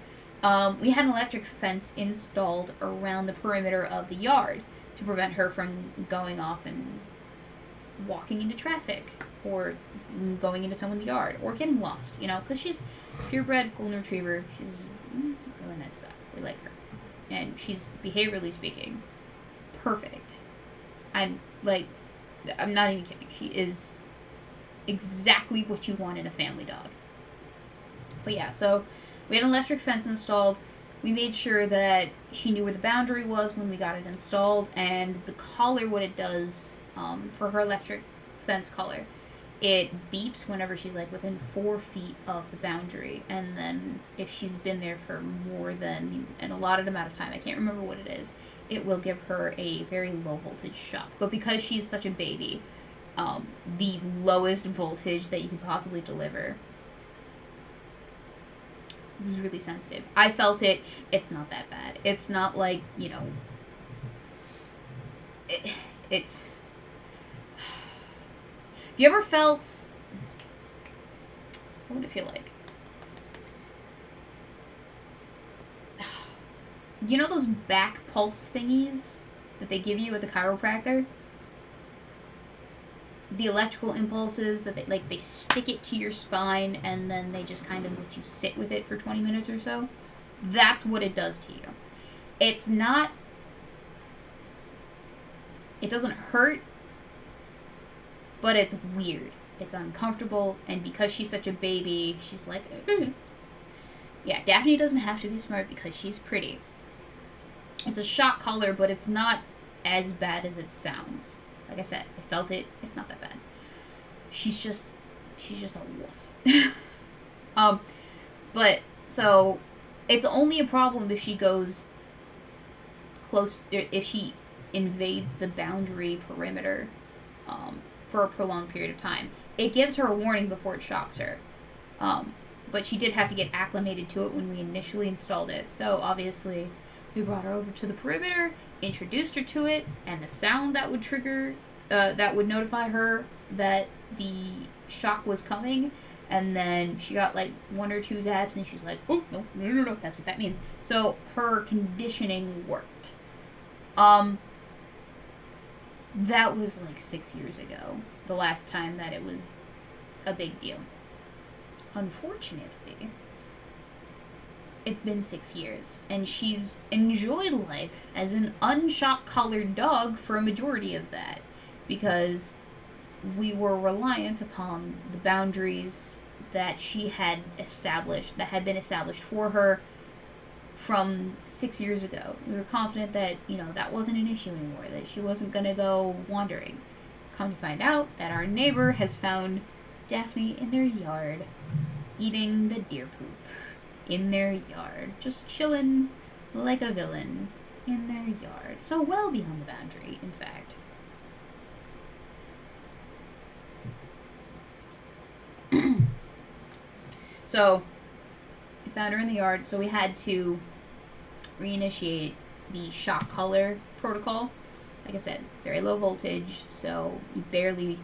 we had an electric fence installed around the perimeter of the yard to prevent her from going off and walking into traffic, or going into someone's yard, or getting lost, because she's purebred golden retriever. She's a really nice dog. We like her. And she's, behaviorally speaking, perfect. I'm not even kidding. She is exactly what you want in a family dog. But yeah, so we had an electric fence installed. We made sure that she knew where the boundary was when we got it installed, and the collar, what it does for her electric fence collar, it beeps whenever she's within 4 feet of the boundary, and then if she's been there for more than an allotted amount of time, I can't remember what it is, it will give her a very low voltage shock. But because she's such a baby, the lowest voltage that you can possibly deliver was really sensitive. I felt it. It's not that bad. It's not like, it's... Have you ever felt... What would it feel like? You know those back pulse thingies that they give you at the chiropractor? The electrical impulses that they stick it to your spine, and then they just kind of let you sit with it for 20 minutes or so. That's what it does to you. It's not... It doesn't hurt, but it's weird. It's uncomfortable, and because she's such a baby, she's like... Yeah, Daphne doesn't have to be smart because she's pretty. It's a shock collar, but it's not as bad as it sounds. Like I said, I felt it. It's not that bad. She's just a wuss. But so it's only a problem if she goes close, if she invades the boundary perimeter for a prolonged period of time. It gives her a warning before it shocks her. But she did have to get acclimated to it when we initially installed it. So obviously we brought her over to the perimeter, introduced her to it, and the sound that would trigger, that would notify her that the shock was coming. And then she got like 1 or 2 zaps and she's like, oh, no, that's what that means. So her conditioning worked. That was like 6 years ago, the last time that it was a big deal. Unfortunately, it's been 6 years, and she's enjoyed life as an unshock-collared dog for a majority of that, because we were reliant upon the boundaries that she had established, that had been established for her from 6 years ago. We were confident that, that wasn't an issue anymore, that she wasn't going to go wandering. Come to find out that our neighbor has found Daphne in their yard, eating the deer poop in their yard, just chilling like a villain in their yard. So well beyond the boundary, in fact. So, we found her in the yard, so we had to reinitiate the shock collar protocol. Like I said, very low voltage, so you barely...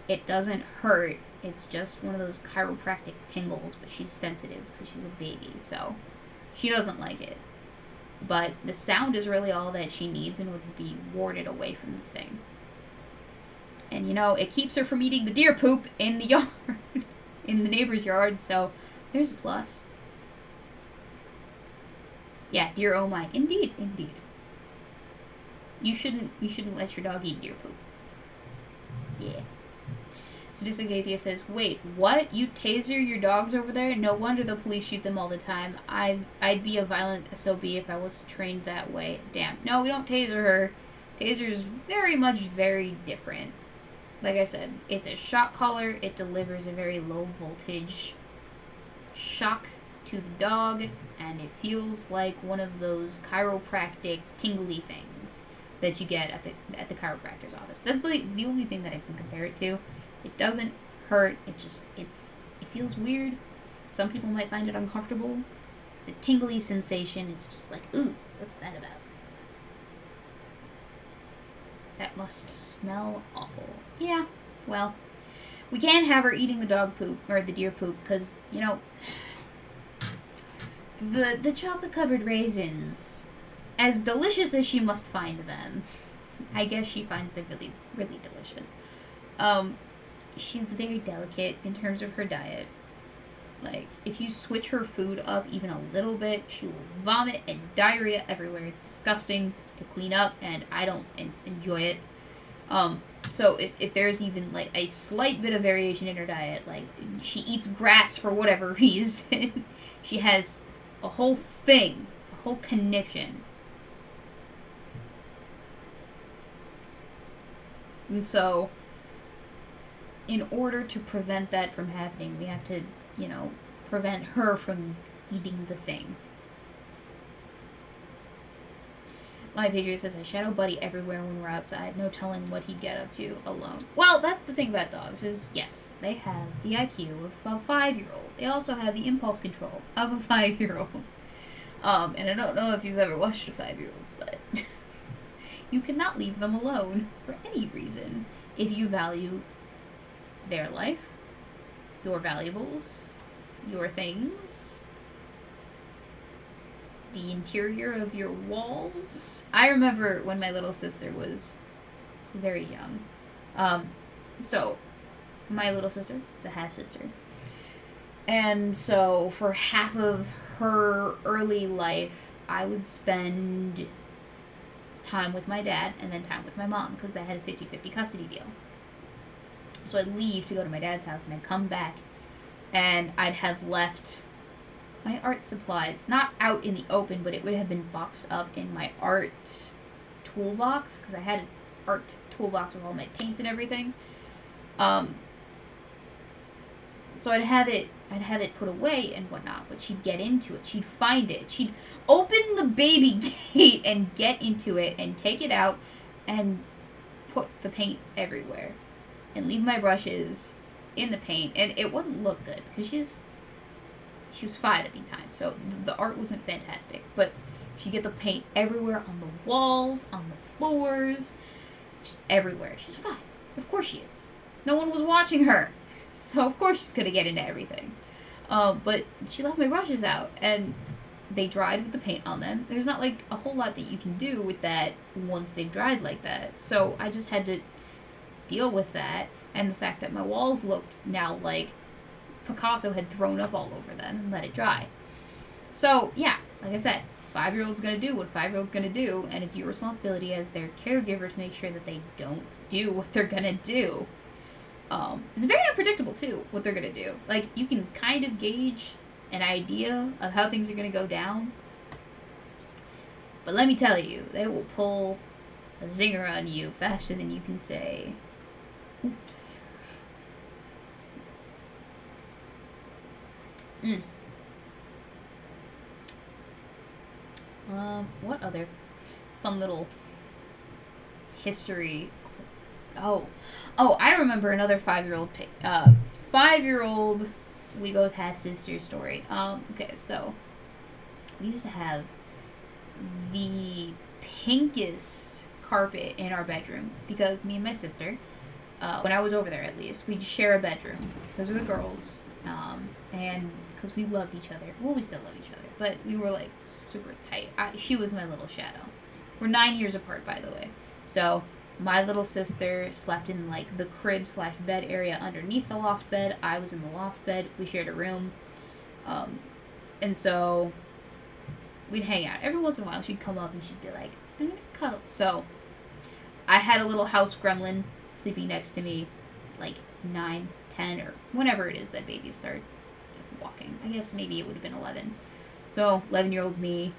It doesn't hurt. It's just one of those chiropractic tingles, but she's sensitive because she's a baby, so she doesn't like it. But the sound is really all that she needs in order to be warded away from the thing. And, it keeps her from eating the deer poop in the yard, in the neighbor's yard, so there's a plus. Yeah, deer oh my. Indeed. You shouldn't let your dog eat deer poop. Yeah. Sadistic Atheist says, wait, what? You taser your dogs over there? No wonder the police shoot them all the time. I'd be a violent SOB if I was trained that way. Damn. No, we don't taser her. Taser's very different. Like I said, it's a shock collar. It delivers a very low voltage shock to the dog, and it feels like one of those chiropractic tingly things that you get at the chiropractor's office. That's the only thing that I can compare it to. It doesn't hurt. It feels weird. Some people might find it uncomfortable. It's a tingly sensation. It's just like, ooh, what's that about? That must smell awful. Yeah, well, we can't have her eating the dog poop, or the deer poop, because, the chocolate-covered raisins, as delicious as she must find them, I guess she finds them really, really delicious. She's very delicate in terms of her diet. Like, if you switch her food up even a little bit, she will vomit and diarrhea everywhere. It's disgusting to clean up, and I don't enjoy it. So if there's even, like, a slight bit of variation in her diet, like, she eats grass for whatever reason, she has a whole thing, a whole conniption. And so, in order to prevent that from happening, we have to, prevent her from eating the thing. Live Patriot says, I shadow Buddy everywhere when we're outside. No telling what he'd get up to alone. Well, that's the thing about dogs is, yes, they have the IQ of a 5-year-old. They also have the impulse control of a 5-year-old. And I don't know if you've ever watched a 5-year-old, but you cannot leave them alone for any reason if you value their life, your valuables, your things, the interior of your walls. I remember when my little sister was very young. So, my little sister is a half-sister. And so, for half of her early life, I would spend time with my dad and then time with my mom, because they had a 50-50 custody deal. So I'd leave to go to my dad's house, and I'd come back, and I'd have left my art supplies, not out in the open, but it would have been boxed up in my art toolbox, because I had an art toolbox with all my paints and everything. So I'd have it put away and whatnot, but she'd get into it. She'd find it. She'd open the baby gate and get into it and take it out and put the paint everywhere and leave my brushes in the paint. And it wouldn't look good because she was 5 at the time, so the art wasn't fantastic. But she'd get the paint everywhere, on the walls, on the floors, just everywhere. She's 5. Of course she is. No one was watching her. So, of course, she's going to get into everything. But she left my brushes out, and they dried with the paint on them. There's not, like, a whole lot that you can do with that once they've dried like that. So, I just had to deal with that, and the fact that my walls looked now like Picasso had thrown up all over them and let it dry. So, yeah, like I said, 5-year-old's going to do what 5-year-old's going to do, and it's your responsibility as their caregiver to make sure that they don't do what they're going to do. It's very unpredictable, too, what they're going to do. Like, you can kind of gauge an idea of how things are going to go down. But let me tell you, they will pull a zinger on you faster than you can say, oops. What other fun little history? Oh, I remember another 5-year-old Weebo's half-sister story. Okay, so we used to have the pinkest carpet in our bedroom because me and my sister, when I was over there at least, we'd share a bedroom because we were girls, and because we loved each other. Well, we still love each other, but we were like super tight. She was my little shadow. We're 9 years apart, by the way. So my little sister slept in like the crib/bed area underneath the loft bed. I was in the loft bed. We shared a room. And so we'd hang out. Every once in a while she'd come up and she'd be like, I'm gonna cuddle. So I had a little house gremlin sleeping next to me, like 9, 10, or whenever it is that babies start walking. I guess maybe it would have been 11. So 11-year-old me,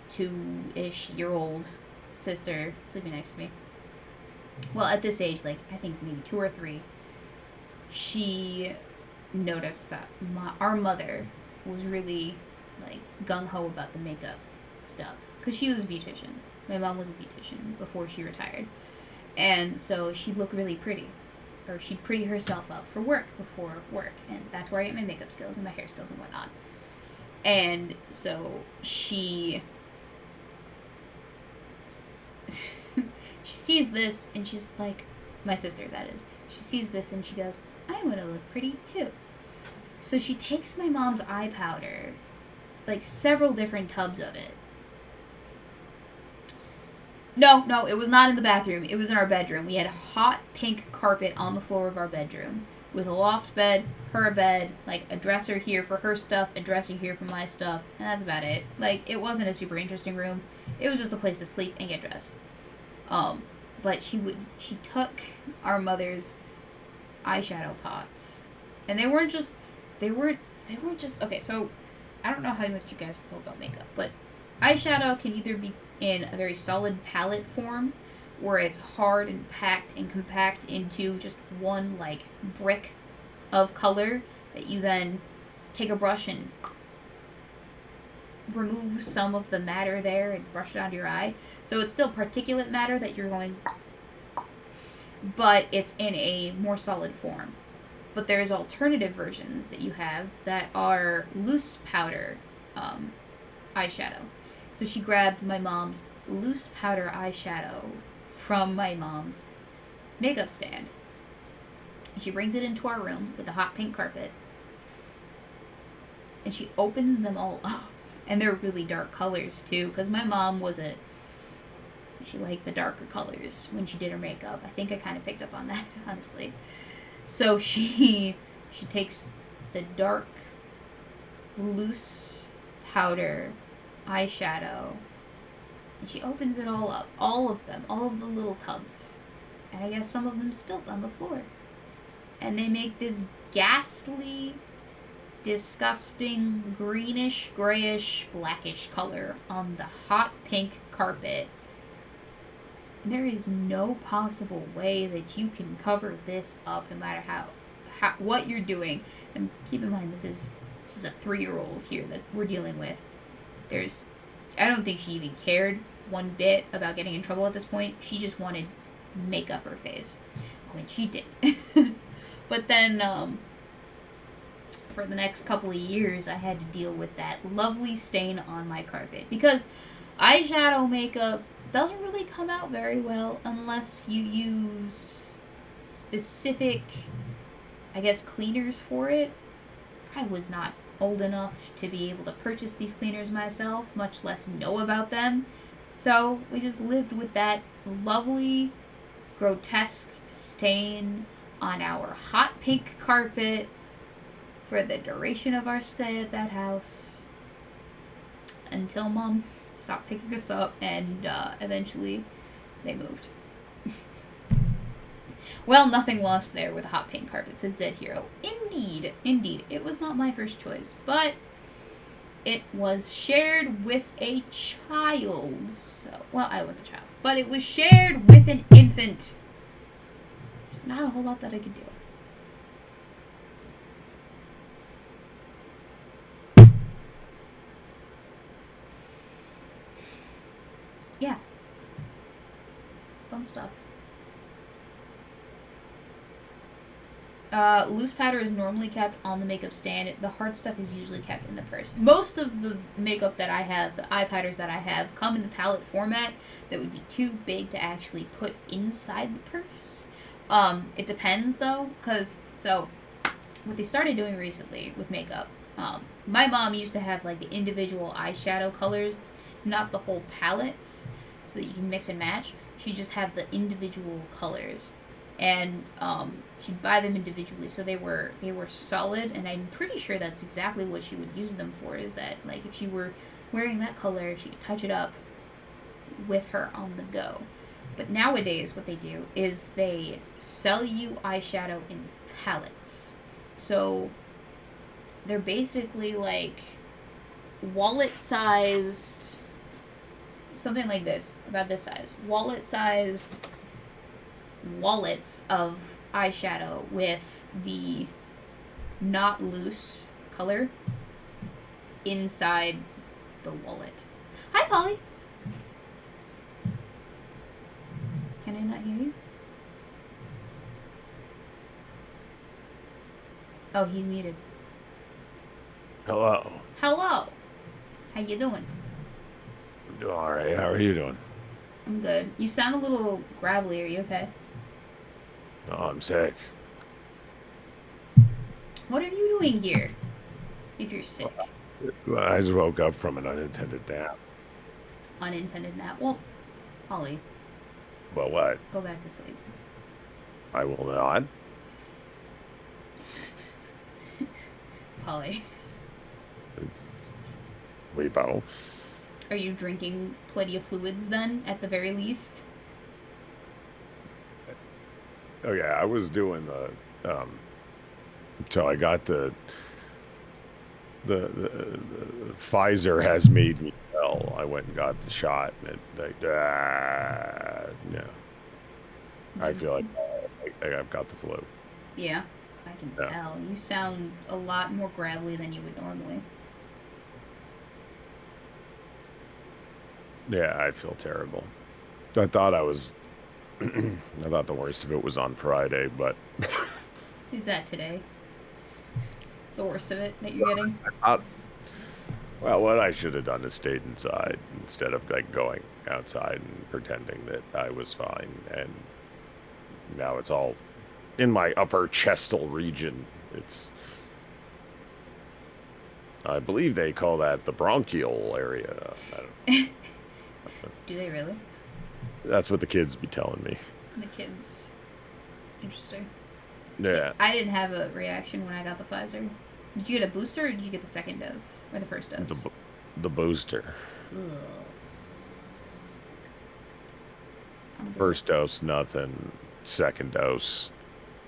2-ish-year-old sister sleeping next to me. Well, at this age, like, I think maybe 2 or 3, she noticed that our mother was really, like, gung-ho about the makeup stuff. Because she was a beautician. My mom was a beautician before she retired. And so she'd look really pretty. Or she'd pretty herself up for work before work. And that's where I get my makeup skills and my hair skills and whatnot. And so she sees this and she's like, my sister that is, she sees this and she goes, I want to look pretty too. So she takes my mom's eye powder, like several different tubs of it. No, it was not in the bathroom. It was in our bedroom. We had hot pink carpet on the floor of our bedroom with a loft bed, her bed, like a dresser here for her stuff, a dresser here for my stuff, and that's about it. Like, it wasn't a super interesting room. It was just a place to sleep and get dressed. But she took our mother's eyeshadow pots, and they weren't just, okay, so I don't know how much you guys know about makeup, but eyeshadow can either be in a very solid palette form, where it's hard and packed and compact into just one, like, brick of color that you then take a brush and remove some of the matter there and brush it onto your eye. So it's still particulate matter that you're going, but it's in a more solid form. But there's alternative versions that you have that are loose powder eyeshadow. So she grabbed my mom's loose powder eyeshadow from my mom's makeup stand. She brings it into our room with the hot pink carpet. And she opens them all up. And they're really dark colors, too. Because my mom she liked the darker colors when she did her makeup. I think I kind of picked up on that, honestly. So she takes the dark, loose powder eyeshadow, and she opens it all up, all of them, all of the little tubs, and I guess some of them spilt on the floor, and they make this ghastly, disgusting greenish, grayish, blackish color on the hot pink carpet. There is no possible way that you can cover this up, no matter how what you're doing. And keep in mind, this is a 3-year-old here that we're dealing with. I don't think she even cared one bit about getting in trouble at this point. She just wanted makeup her face. I mean, she did. But then, for the next couple of years, I had to deal with that lovely stain on my carpet. Because eyeshadow makeup doesn't really come out very well unless you use specific, I guess, cleaners for it. I was not old enough to be able to purchase these cleaners myself, much less know about them. So we just lived with that lovely, grotesque stain on our hot pink carpet for the duration of our stay at that house, until Mom stopped picking us up, and eventually they moved. Well, nothing lost there with the hot pink carpet, said Zed Hero. Indeed, it was not my first choice, but it was shared with a child. So, well, I was a child, but it was shared with an infant. There's not a whole lot that I could do. Yeah. Fun stuff. Loose powder is normally kept on the makeup stand. The hard stuff is usually kept in the purse. Most of the makeup that I have, the eye powders that I have, come in the palette format that would be too big to actually put inside the purse. It depends, though, because, so, what they started doing recently with makeup, my mom used to have, like, the individual eyeshadow colors, not the whole palettes, so that you can mix and match. She'd just have the individual colors. And she'd buy them individually, so they were solid, and I'm pretty sure that's exactly what she would use them for, is that, like, if she were wearing that color, she could touch it up with her on the go. But nowadays, what they do is they sell you eyeshadow in palettes. So they're basically like wallet-sized, something like this, about this size, wallet-sized wallets of eyeshadow with the not loose color inside the wallet. Hi, Polly. Can I not hear you? Oh, he's muted. Hello. Hello. How you doing? I'm doing all right. How are you doing? I'm good. You sound a little gravelly. Are you okay? Oh, I'm sick. What are you doing here? If you're sick. I just woke up from an unintended nap. Unintended nap. Well, Polly, Well, what? go back to sleep. I will not. Polly, It's Weebo. are you drinking plenty of fluids then, at the very least? Oh yeah, I was doing so I got the Pfizer has made me well. I went and got the shot, and yeah. I feel like I've got the flu. Yeah, I can Yeah. tell. You sound a lot more gravelly than you would normally. Yeah, I feel terrible. I thought I was. I thought the worst of it was on Friday, but Is that today? The worst of it that you're getting? well, what I should have done is stayed inside instead of like going outside and pretending that I was fine. And now it's all in my upper chestal region. I believe they call that the bronchial area. I don't know. Do they really? That's what the kids be telling me. The kids. Interesting. Yeah. I didn't have a reaction when I got the Pfizer. Did you get a booster or did you get the second dose? Or the first dose? The booster. Ugh. First dose, nothing. Second dose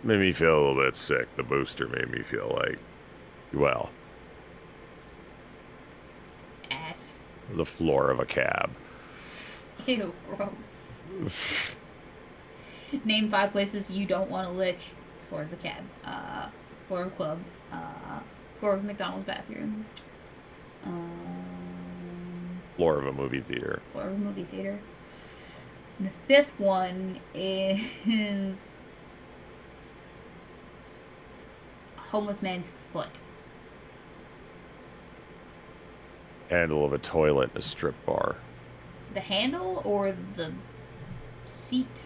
made me feel a little bit sick. The booster made me feel like, well, ass. The floor of a cab. Ew, gross. Name 5 places you don't want to lick. Floor of the cab. Floor of club. Floor of McDonald's bathroom. Floor of a movie theater. Floor of a movie theater. And the 5th one is a homeless man's foot. Handle of a toilet in a strip bar. The handle or the seat?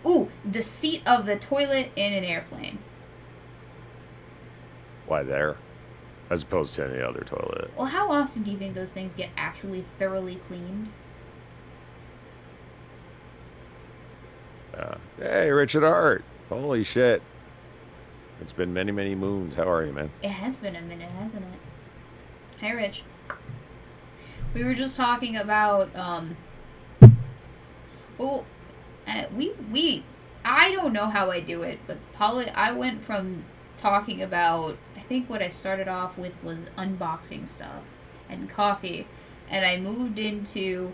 Ooh, the seat of the toilet in an airplane. Why there? As opposed to any other toilet. Well, how often do you think those things get actually thoroughly cleaned? Hey, Richard Hart. Holy shit. It's been many, many moons. How are you, man? It has been a minute, hasn't it? Hey, Rich. We were just talking about, well, I don't know how I do it, but I went from talking about, I think what I started off with was unboxing stuff and coffee, and I moved into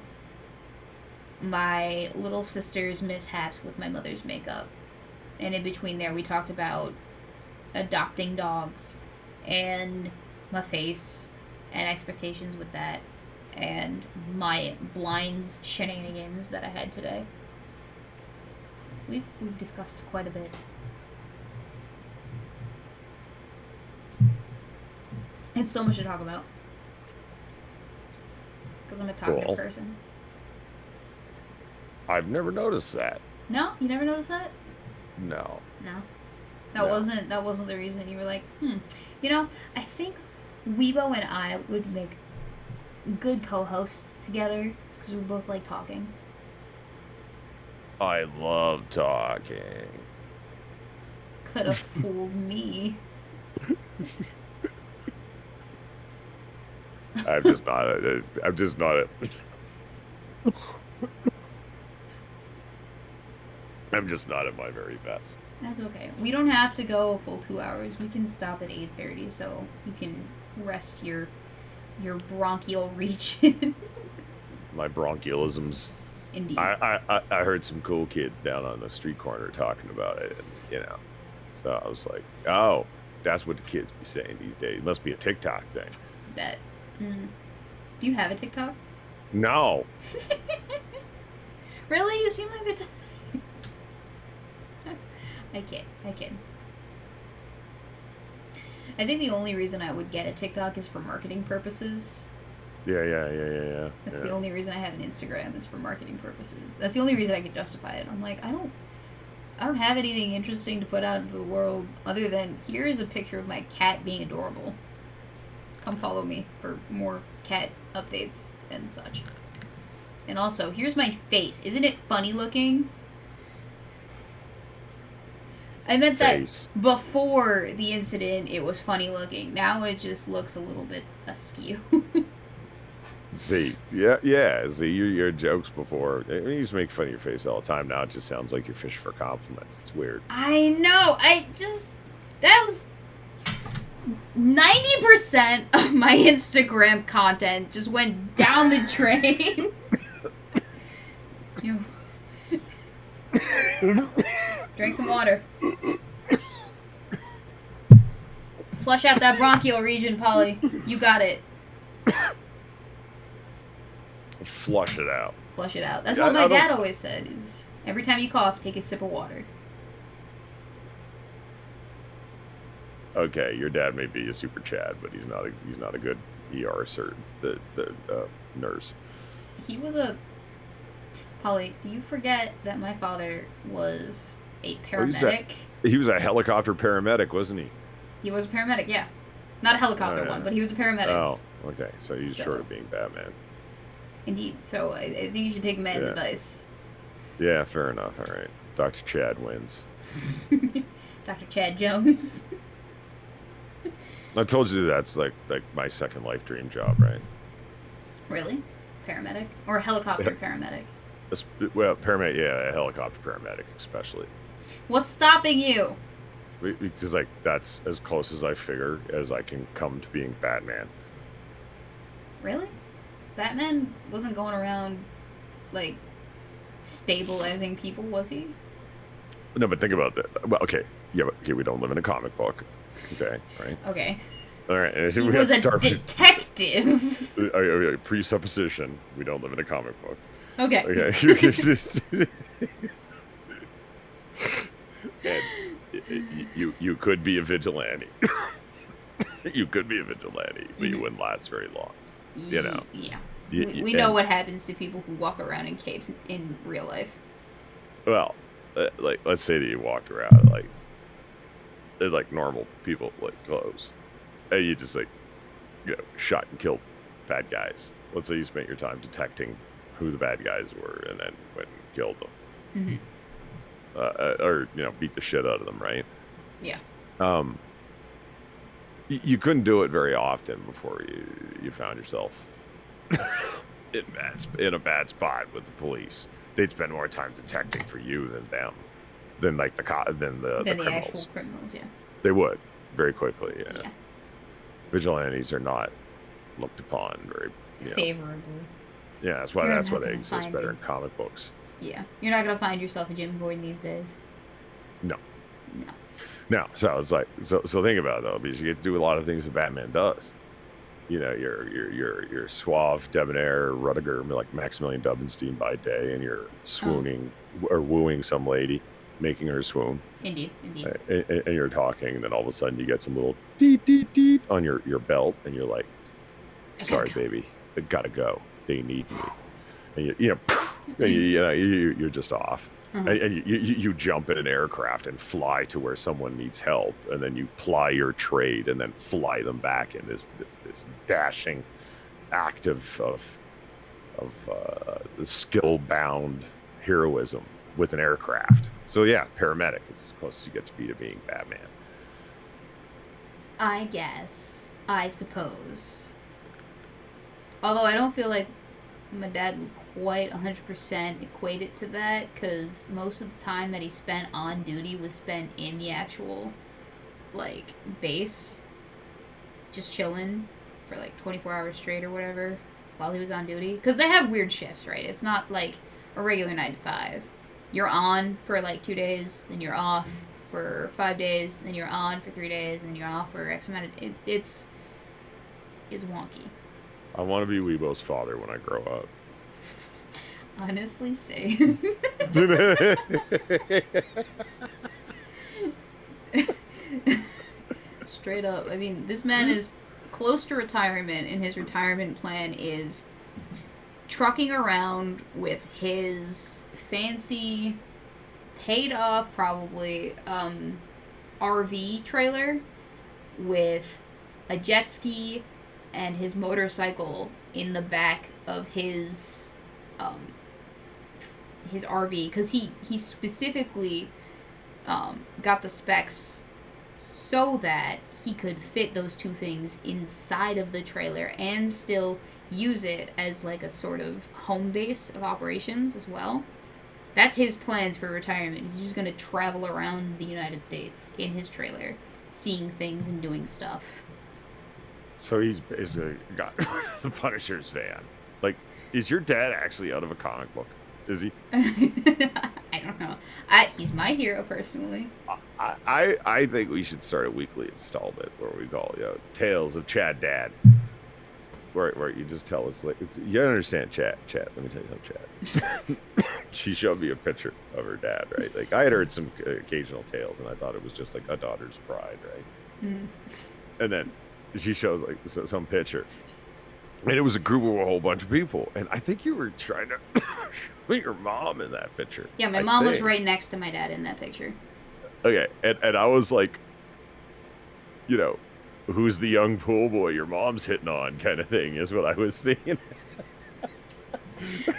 my little sister's mishaps with my mother's makeup. And in between there, we talked about adopting dogs and my face and expectations with that and my blinds shenanigans that I had today. We've discussed quite a bit. It's so much to talk about. Because I'm a talkative person. I've never noticed that. No? You never noticed that? No. No. That wasn't the reason you were like, You know, I think Weebo and I would make good co-hosts together just because we both like talking. I love talking. Could have fooled me. I'm just not at my very best. That's okay. We don't have to go a full 2 hours. We can stop at 8:30 so you can rest your bronchial region. My bronchialisms. Indeed. I heard some cool kids down on the street corner talking about it, and so I was like, oh, that's what the kids be saying these days. It must be a TikTok thing. Bet. Do you have a TikTok? No. Really? You seem like the type. I kid. I think the only reason I would get a TikTok is for marketing purposes. Yeah. That's the only reason I have an Instagram is for marketing purposes. That's the only reason I can justify it. I'm like, I don't have anything interesting to put out into the world other than here is a picture of my cat being adorable. Come follow me for more cat updates and such. And also, here's my face. Isn't it funny looking? I meant that before the incident, it was funny looking. Now it just looks a little bit askew. See, yeah. See, your jokes before. You used to make fun of your face all the time. Now it just sounds like you're fishing for compliments. It's weird. I know. That was 90% of my Instagram content just went down the drain. Drink some water. Flush out that bronchial region, Polly. You got it. Flush it out. Flush it out. That's what my dad always said, is every time you cough, take a sip of water. Okay, your dad may be a super Chad, but he's not a good ER nurse. He was a... Polly, do you forget that my father was a paramedic? He was a helicopter paramedic, wasn't he? He was a paramedic, yeah. Not a helicopter one, but he was a paramedic. Oh, okay. So he's short of being Batman. Indeed. So I think you should take man's advice. Yeah, fair enough. All right. Dr. Chad wins. Dr. Chad Jones. I told you that's like my second life dream job, right? Really? Paramedic? Or helicopter paramedic? Well, paramedic, yeah, a helicopter paramedic especially. What's stopping you? Because that's as close as I figure as I can come to being Batman. Really? Batman wasn't going around, like, stabilizing people, was he? No, but think about that. Well, okay. Yeah, but okay, we don't live in a comic book. Okay, right? Okay. All right. And He we was gotta a detective. Okay, presupposition. We don't live in a comic book. Okay. Okay. And you could be a vigilante. You could be a vigilante, but you wouldn't last very long. You know. Yeah. Y- We know what happens to people who walk around in capes in real life. Well, like, let's say that you walked around like they're like normal people, like clothes, and you just like, you know, shot and killed bad guys. Let's say you spent your time detecting who the bad guys were, and then went and killed them, or you know, beat the shit out of them, right? Yeah. You couldn't do it very often before you found yourself in a bad spot with the police. They'd spend more time detecting for you than them, than like the criminals. Actual criminals, yeah. They would very quickly. Yeah. Yeah. Vigilantes are not looked upon very favorably. Yeah, that's why You're that's why not they gonna exist find better it. in comic books. Yeah. You're not gonna find yourself a Jim Gordon these days. No. No. No, so it's like so think about it though, because you get to do a lot of things that Batman does. You know, you're suave, debonair, Rudiger, like Maximilian Dubbenstein by day, and you're swooning or wooing some lady, making her swoon. Indeed. And you're talking, and then all of a sudden you get some little deet deet deet on your belt, and you're like, "Sorry, baby, I gotta go. They need me." And you're just off. And you jump in an aircraft and fly to where someone needs help, and then you ply your trade and then fly them back in this dashing act of skill-bound heroism with an aircraft. So yeah, paramedic is as close as you get to being Batman. I guess. I suppose. Although I don't feel like my dad would quite 100% equate it to that, because most of the time that he spent on duty was spent in the actual, like, base, just chilling for, like, 24 hours straight or whatever while he was on duty. Because they have weird shifts, right? It's not, like, a regular 9 to 5. You're on for, like, 2 days, then you're off for 5 days, then you're on for 3 days, then you're off for X amount of... It's wonky. I want to be Weebo's father when I grow up. Honestly, same. Straight up. I mean, this man is close to retirement, and his retirement plan is trucking around with his fancy, paid off probably, RV trailer with a jet ski and his motorcycle in the back of his RV, because he specifically got the specs so that he could fit those two things inside of the trailer and still use it as like a sort of home base of operations as well. That's his plans for retirement. He's just going to travel around the United States in his trailer, seeing things and doing stuff. So he's basically got the Punisher's van. Like, is your dad actually out of a comic book? Is he? I don't know. He's my hero, personally. I think we should start a weekly installment where we call, Tales of Chad Dad. Where you just tell us, like, you understand, Chad. Let me tell you something, Chad. She showed me a picture of her dad, right? Like, I had heard some occasional tales, and I thought it was just like a daughter's pride, right? Mm. And then she shows like some picture, and it was a group of a whole bunch of people, and I think you were trying to show your mom in that picture. Yeah, my mom was right next to my dad in that picture. Okay, and I was like, who's the young pool boy your mom's hitting on, kind of thing, is what I was thinking.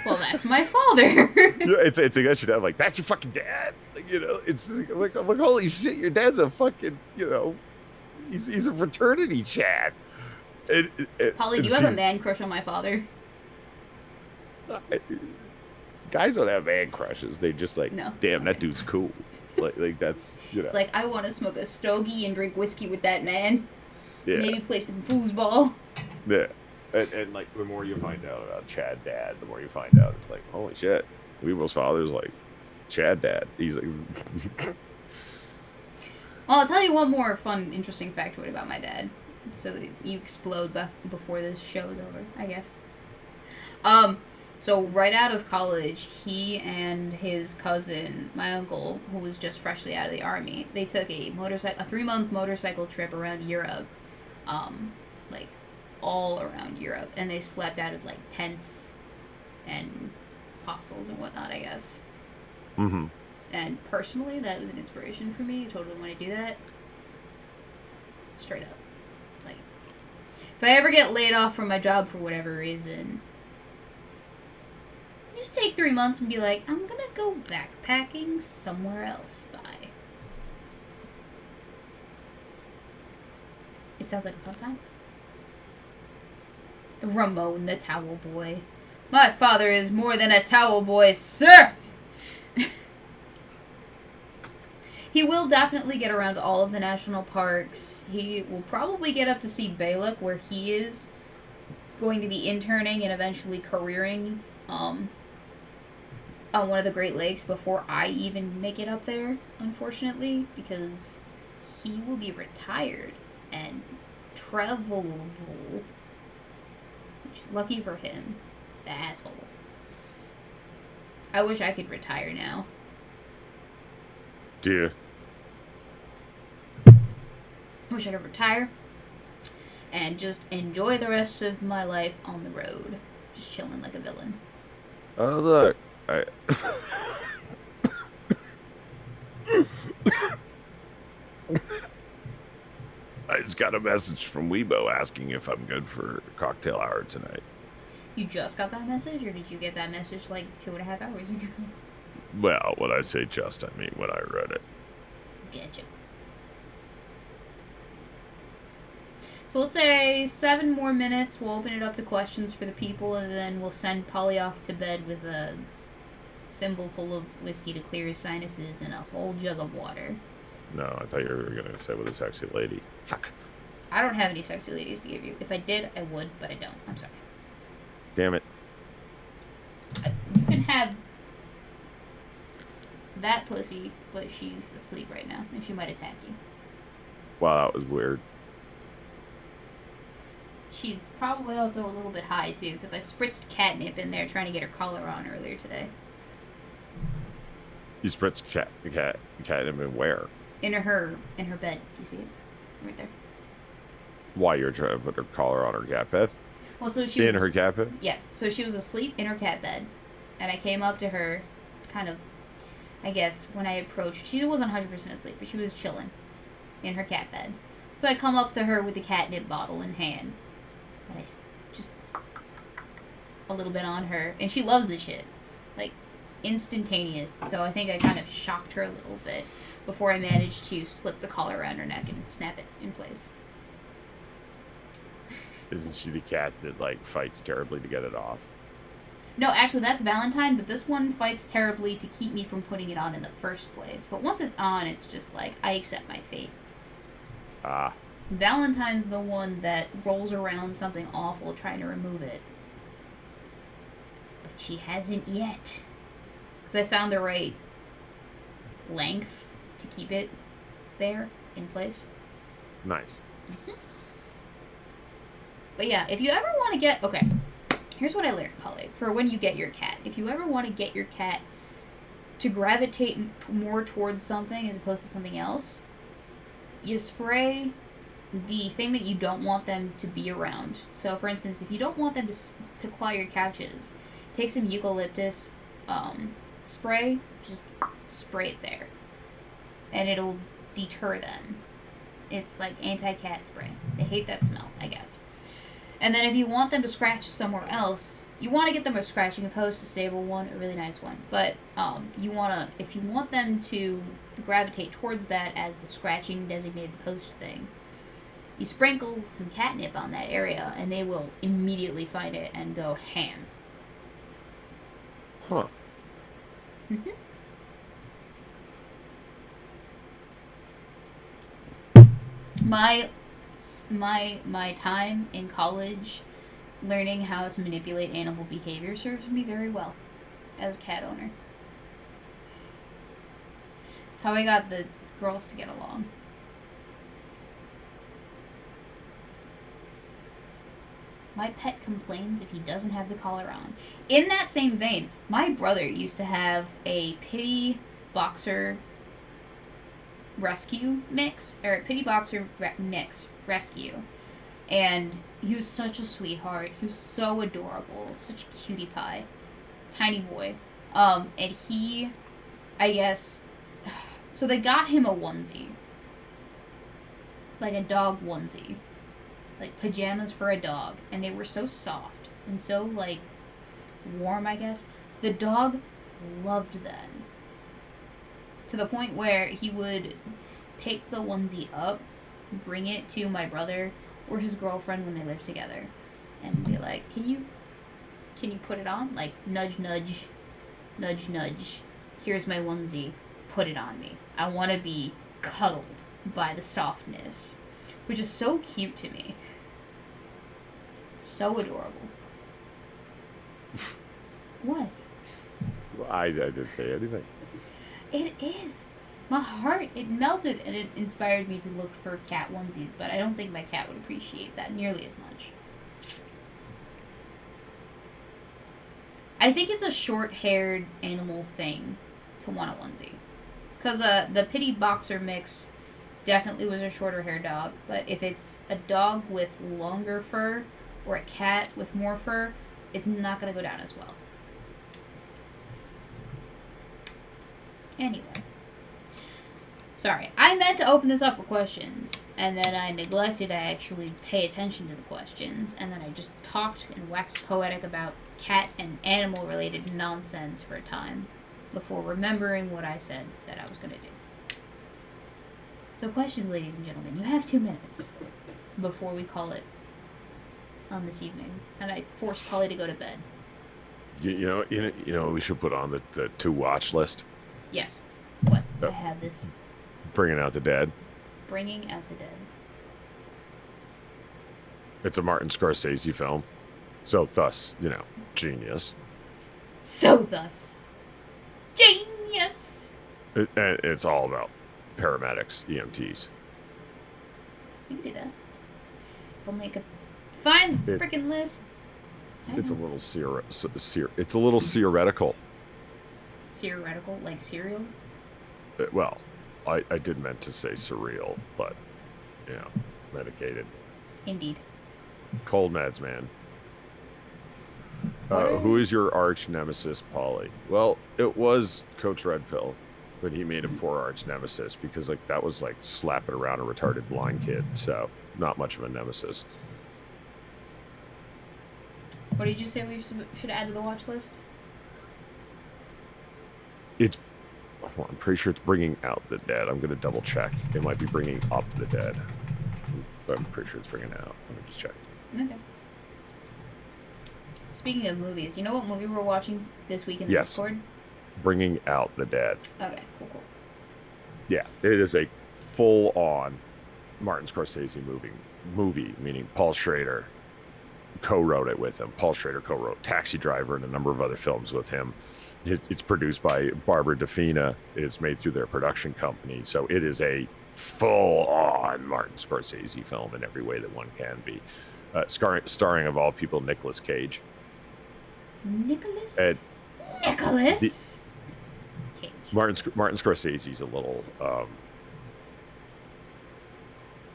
Well, that's my father. It's against your dad. I'm like, that's your fucking dad. Like, it's like, I'm like, holy shit, your dad's a fucking, he's a fraternity Chad. Polly, do you have a man crush on my father? Guys don't have man crushes. They just like, no. Damn, that dude's cool. Like that's, It's like, I want to smoke a stogie and drink whiskey with that man. Yeah. Maybe play some foosball. Yeah. And like, the more you find out about Chad Dad, the more you find out it's like, holy shit, Weebo's father's like Chad Dad. He's like, Well, I'll tell you one more fun, interesting factoid about my dad, so that you explode before this show is over, I guess. So right out of college, he and his cousin, my uncle, who was just freshly out of the army, they took a 3-month motorcycle trip around Europe, like all around Europe, and they slept out of like tents and hostels and whatnot, I guess. mm-hmm. And personally, that was an inspiration for me. I totally want to do that. Straight up. Like, if I ever get laid off from my job for whatever reason, just take 3 months and be like, I'm gonna go backpacking somewhere else. Bye. It sounds like a fun time. Ramon the Towel Boy. My father is more than a towel boy, sir! He will definitely get around all of the national parks. He will probably get up to see Balak, where he is going to be interning and eventually careering on one of the Great Lakes before I even make it up there, unfortunately, because he will be retired and travelable. Which, lucky for him. The asshole. I wish I could retire now. Do you? I wish I could retire and just enjoy the rest of my life on the road. Just chilling like a villain. Oh, look. I just got a message from Weebo asking if I'm good for cocktail hour tonight. You just got that message, or did you get that message like 2.5 hours ago? Well, when I say just, I mean when I read it. Getcha. So let's say 7 more minutes. We'll open it up to questions for the people, and then we'll send Polly off to bed with a thimble full of whiskey to clear his sinuses and a whole jug of water. No, I thought you were going to say with a sexy lady. Fuck. I don't have any sexy ladies to give you. If I did, I would, but I don't. I'm sorry. Damn it. You can have that pussy, but she's asleep right now, and she might attack you. Wow, that was weird. She's probably also a little bit high, too, because I spritzed catnip in there trying to get her collar on earlier today. You spritzed catnip in where? In her bed. You see it? Right there. Why, you're trying to put her collar on her cat bed? Well, so she was... In her cat bed? Yes. So she was asleep in her cat bed, and I came up to her, kind of, I guess, when I approached. She wasn't 100% asleep, but she was chilling in her cat bed. So I come up to her with the catnip bottle in hand, and I just a little bit on her, and she loves this shit. Like, instantaneous. So I think I kind of shocked her a little bit before I managed to slip the collar around her neck and snap it in place. Isn't she the cat that, like, fights terribly to get it off? No, actually, that's Valentine, but this one fights terribly to keep me from putting it on in the first place. But once it's on, it's just like, I accept my fate. Ah. Valentine's the one that rolls around something awful trying to remove it. But she hasn't yet. Because I found the right length to keep it there, in place. Nice. Mm-hmm. But yeah, if you ever want to get... Okay, here's what I learned, Polly, for when you get your cat. If you ever want to get your cat to gravitate more towards something as opposed to something else, you spray the thing that you don't want them to be around. So, for instance, if you don't want them to claw your couches, take some eucalyptus spray, just spray it there. And it'll deter them. It's like anti-cat spray. They hate that smell, I guess. And then if you want them to scratch somewhere else, you want to get them a scratching post, a stable one, a really nice one. But if you want them to gravitate towards that as the scratching designated post thing, you sprinkle some catnip on that area, and they will immediately find it and go ham. Huh. Mm-hmm. My time in college learning how to manipulate animal behavior serves me very well as a cat owner. It's how I got the girls to get along. My pet complains if he doesn't have the collar on. In that same vein, my brother used to have a pity boxer rescue mix, or pity boxer mix rescue. And he was such a sweetheart. He was so adorable. Such a cutie pie. Tiny boy. And he, I guess, so they got him a onesie. Like a dog onesie. Like pajamas for a dog. And they were so soft and so, like, warm, I guess. The dog loved them. To the point where he would pick the onesie up, bring it to my brother or his girlfriend when they lived together, and be like, can you put it on? Like, nudge, nudge, nudge, nudge. Here's my onesie. Put it on me. I want to be cuddled by the softness, which is so cute to me. So adorable. What? I didn't say anything. It is. My heart, it melted, and it inspired me to look for cat onesies, but I don't think my cat would appreciate that nearly as much. I think it's a short-haired animal thing to want a onesie. Because the pity boxer mix definitely was a shorter-haired dog, but if it's a dog with longer fur or a cat with more fur, it's not going to go down as well. Anyway. Sorry, I meant to open this up for questions, and then I neglected to actually pay attention to the questions, and then I just talked and waxed poetic about cat and animal-related nonsense for a time, before remembering what I said that I was going to do. So questions, ladies and gentlemen, you have 2 minutes before we call it on this evening, and I forced Polly to go to bed. You know, we should put on the to-watch list. Yes. What? I have this. Bringing Out the Dead. Bringing Out the Dead. It's a Martin Scorsese film. So thus, genius. So thus. Genius! And it's all about paramedics, EMTs. You can do that. If only I could find the freaking list. It's a little it's a little theoretical. Theoretical? Like cereal? Well, I did meant to say surreal, but, medicated. Indeed. Cold meds, man. Who is your arch nemesis, Polly? Well, it was Coach Red Pill, but he made him poor arch nemesis because, that was like slapping around a retarded blind kid, so not much of a nemesis. What did you say we should add to the watch list? I'm pretty sure it's Bringing Out the Dead. I'm going to double check. It might be Bringing Up the Dead. But I'm pretty sure it's Bringing Out. Let me just check. Okay. Speaking of movies, you know what movie we're watching this week in the Discord? Bringing Out the Dead. Okay, cool. Yeah, it is a full-on Martin Scorsese movie, meaning Paul Schrader co-wrote it with him. Paul Schrader co-wrote Taxi Driver and a number of other films with him. It's produced by Barbara DeFina. It's made through their production company. So it is a full-on Martin Scorsese film in every way that one can be. Starring, of all people, Nicolas Cage. Nicolas Cage. Martin Scorsese's a little...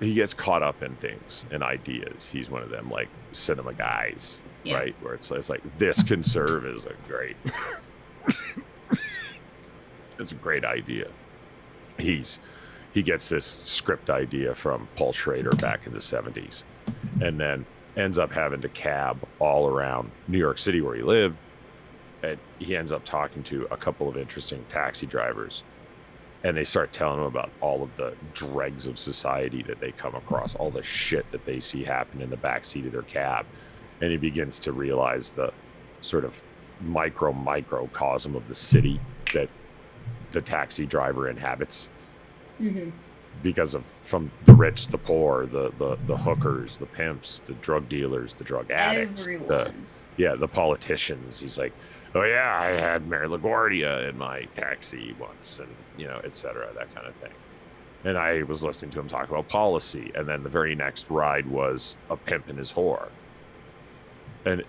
he gets caught up in things and ideas. He's one of them, cinema guys, right? Where it's like, this can serve as a great... it's a great idea. He gets this script idea from Paul Schrader back in the 70s, and then ends up having to cab all around New York City where he lived, and he ends up talking to a couple of interesting taxi drivers, and they start telling him about all of the dregs of society that they come across, all the shit that they see happen in the backseat of their cab, and he begins to realize the sort of microcosm of the city that the taxi driver inhabits. Mm-hmm. because of from the rich, the poor, the hookers, the pimps, the drug dealers, the drug addicts, Everyone. the politicians. He's like, oh yeah, I had Mary LaGuardia in my taxi once, and et cetera, that kind of thing. And I was listening to him talk about policy, and then the very next ride was a pimp and his whore, and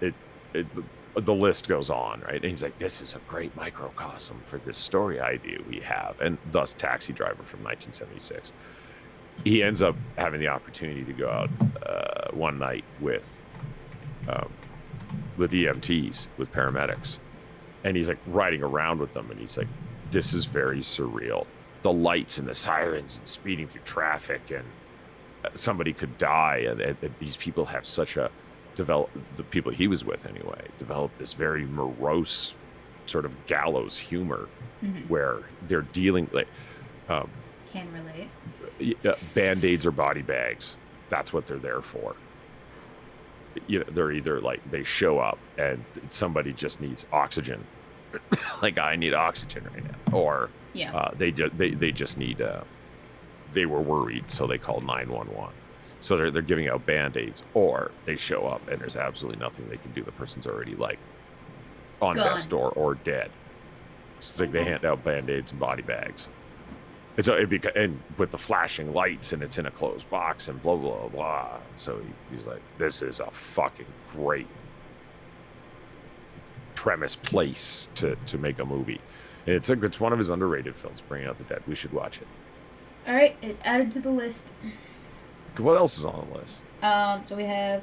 the list goes on, right? And he's like, this is a great microcosm for this story idea we have, and thus Taxi Driver from 1976. He ends up having the opportunity to go out one night with EMTs, with paramedics, and he's like riding around with them, and he's like, this is very surreal. The lights and the sirens and speeding through traffic, and somebody could die, and these people have such a the people he was with anyway developed this very morose sort of gallows humor, where they're dealing like Can relate. Band-Aids or body bags. That's what they're there for. They're either like they show up and somebody just needs oxygen, like I need oxygen right now, or they just need they were worried, so they called 911. So they're giving out Band-Aids, or they show up and there's absolutely nothing they can do. The person's already like on death's door or dead. It's like they hand out Band-Aids and body bags. And with the flashing lights, and it's in a closed box, and blah blah blah. So he's like, this is a fucking great premise place to make a movie. And it's one of his underrated films, Bringing Out the Dead. We should watch it. All right, it added to the list. What else is on the list? So we have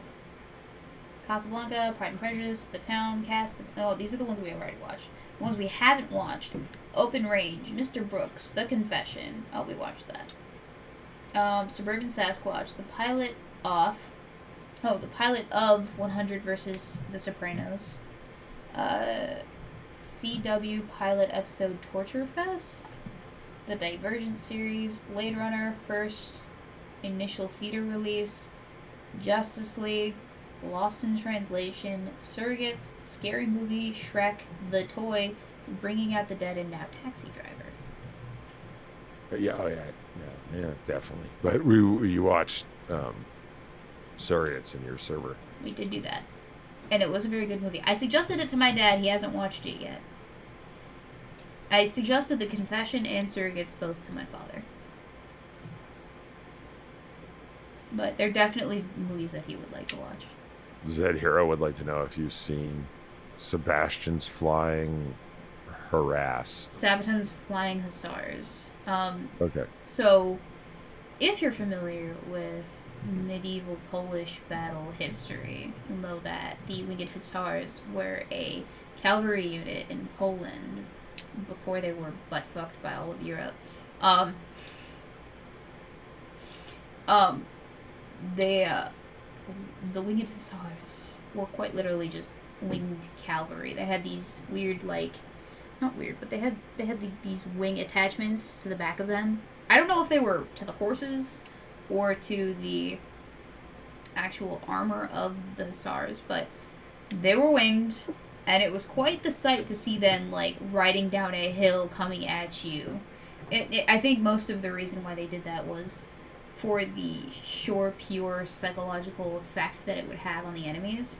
Casablanca, Pride and Prejudice, The Town, Cast. Oh, these are the ones we have already watched. The ones we haven't watched: Open Range, Mr. Brooks, The Confession. Oh, we watched that. Suburban Sasquatch, the pilot of 100 versus The Sopranos. CW pilot episode Torture Fest, the Divergent series, Blade Runner, first initial theater release, Justice League, Lost in Translation, Surrogates, Scary Movie, Shrek, The Toy, Bringing Out the Dead, and now Taxi Driver. Yeah, definitely. But you watched Surrogates in your server. We did do that. And it was a very good movie. I suggested it to my dad. He hasn't watched it yet. I suggested The Confession and Surrogates both to my father. But they're definitely movies that he would like to watch. Zed Hero would like to know if you've seen Sebastian's Flying Harass. Sabaton's Flying Hussars. Okay. So, if you're familiar with medieval Polish battle history, you'll know that the Winged Hussars were a cavalry unit in Poland before they were butt-fucked by all of Europe. The Winged Hussars were quite literally just winged cavalry. They had these weird, not weird, but they had these wing attachments to the back of them. I don't know if they were to the horses or to the actual armor of the Hussars, but they were winged, and it was quite the sight to see them riding down a hill coming at you. I think most of the reason why they did that was for the pure psychological effect that it would have on the enemies.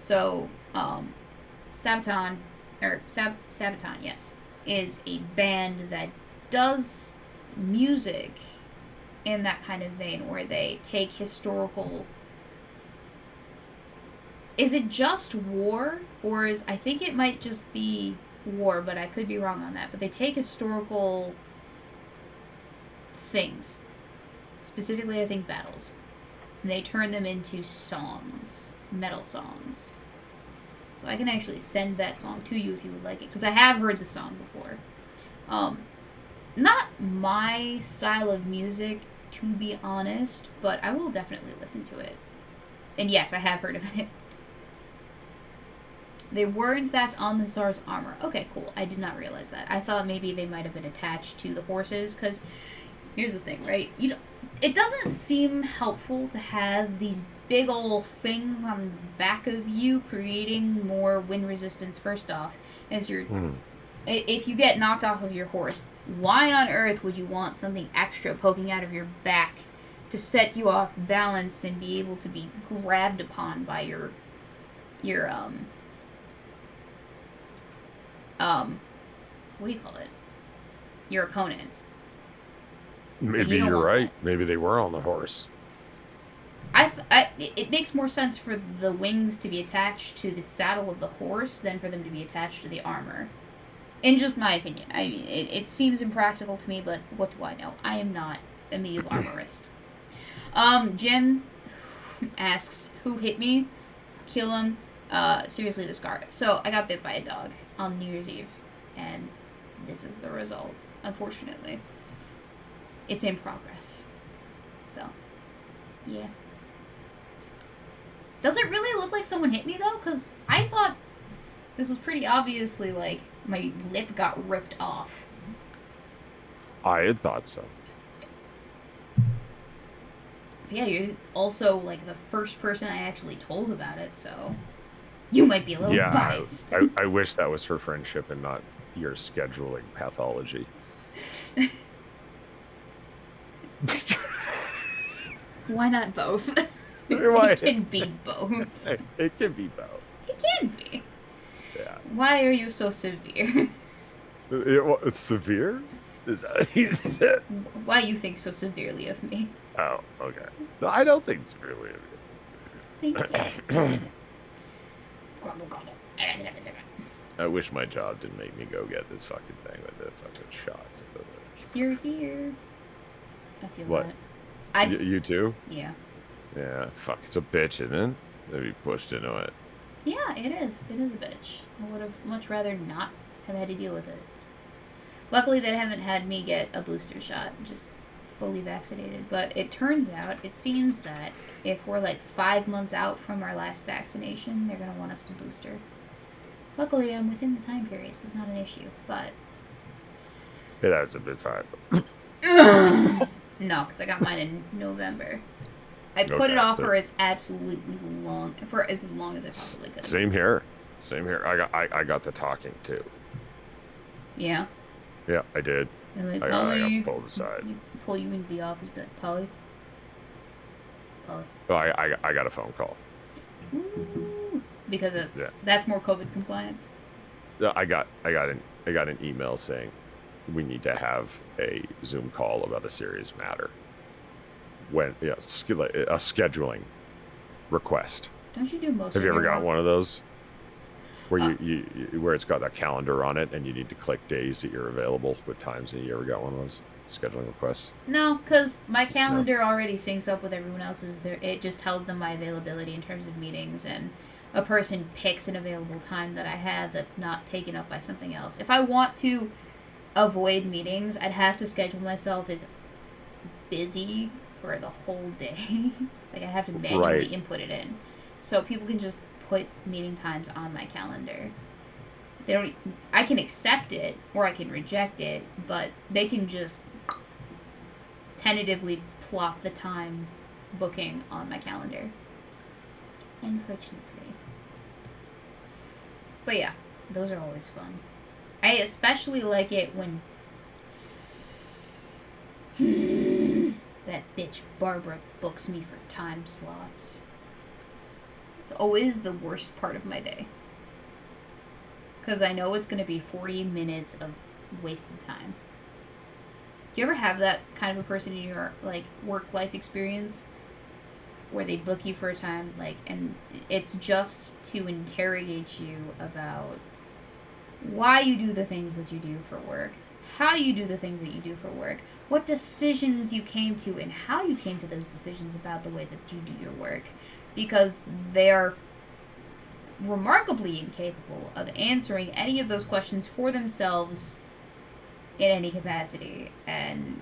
So, Sabaton, yes, is a band that does music in that kind of vein, where they take historical... Is it just war? Or I think it might just be war, but I could be wrong on that. But they take historical things, specifically I think battles, and they turn them into songs, metal songs. So I can actually send that song to you if you would like it, because I have heard the song before. Not my style of music, to be honest, but I will definitely listen to it. And yes, I have heard of it. They were, in fact, on the Tsar's armor. Okay, cool. I did not realize that. I thought maybe they might have been attached to the horses, because here's the thing, right? It doesn't seem helpful to have these big old things on the back of you, creating more wind resistance, first off, as you're... If you get knocked off of your horse, Why on earth would you want something extra poking out of your back to set you off balance and be able to be grabbed upon by your what do you call it? Your opponent. Maybe you don't you're want right. that. Maybe they were on the horse. It makes more sense for the wings to be attached to the saddle of the horse than for them to be attached to the armor. In just my opinion. I mean, it seems impractical to me, but what do I know? I am not a medieval armorist. Jim asks, who hit me? Kill him. Seriously, the scar. So, I got bit by a dog on New Year's Eve. And this is the result, unfortunately. It's in progress. So, yeah. Does it really look like someone hit me, though? Because I thought this was pretty obviously, like, my lip got ripped off. I had thought so. But yeah, you're also, like, the first person I actually told about it, so you might be a little biased. I wish that was for friendship and not your scheduling pathology. Why not both? Why? It can be both. It can be both. It can be. Yeah. Why are you so severe? It's severe? Is that Why you think so severely of me? Oh, okay. I don't think it's really. Thank you. Grumble, grumble. I wish my job didn't make me go get this fucking thing with the fucking shots. At the You're here. I feel What? that. You too? Yeah. Yeah. Fuck, it's a bitch, isn't it? To be pushed into it. Yeah, it is. It is a bitch. I would have much rather not have had to deal with it. Luckily, they haven't had me get a booster shot, just fully vaccinated. But it turns out, it seems that if we're like 5 months out from our last vaccination, they're going to want us to booster. Luckily, I'm within the time period, so it's not an issue. But It hasn't been fine. no, because I got mine in November. I put Okay, it off so- for as long as I possibly could. Same here. Same here. I got the talking too. Yeah. Yeah, I did. And like, I Polly, got pulled aside. pull you into the office, but Polly. Oh, I got a phone call. Ooh, because that's more COVID compliant. I got an email saying we need to have a Zoom call about a serious matter. When a scheduling request. Don't you do most? Have you of ever your got work? one of those where you where it's got that calendar on it and you need to click days that you're available with times? And you ever got one of those scheduling requests? No, because my calendar already syncs up with everyone else's. It just tells them my availability in terms of meetings, and a person picks an available time that I have that's not taken up by something else. If I want to avoid meetings, I'd have to schedule myself as busy for the whole day. Like I have to manually input it in, so people can just put meeting times on my calendar. They don't. I can accept it or I can reject it, but they can just tentatively plop the time booking on my calendar. Unfortunately. But yeah, those are always fun. I especially like it when that bitch Barbara books me for time slots. It's always the worst part of my day. Because I know it's going to be 40 minutes of wasted time. Do you ever have that kind of a person in your like work life experience where they book you for a time, like, and it's just to interrogate you about why you do the things that you do for work, how you do the things that you do for work, what decisions you came to, and how you came to those decisions about the way that you do your work, because they are remarkably incapable of answering any of those questions for themselves in any capacity, and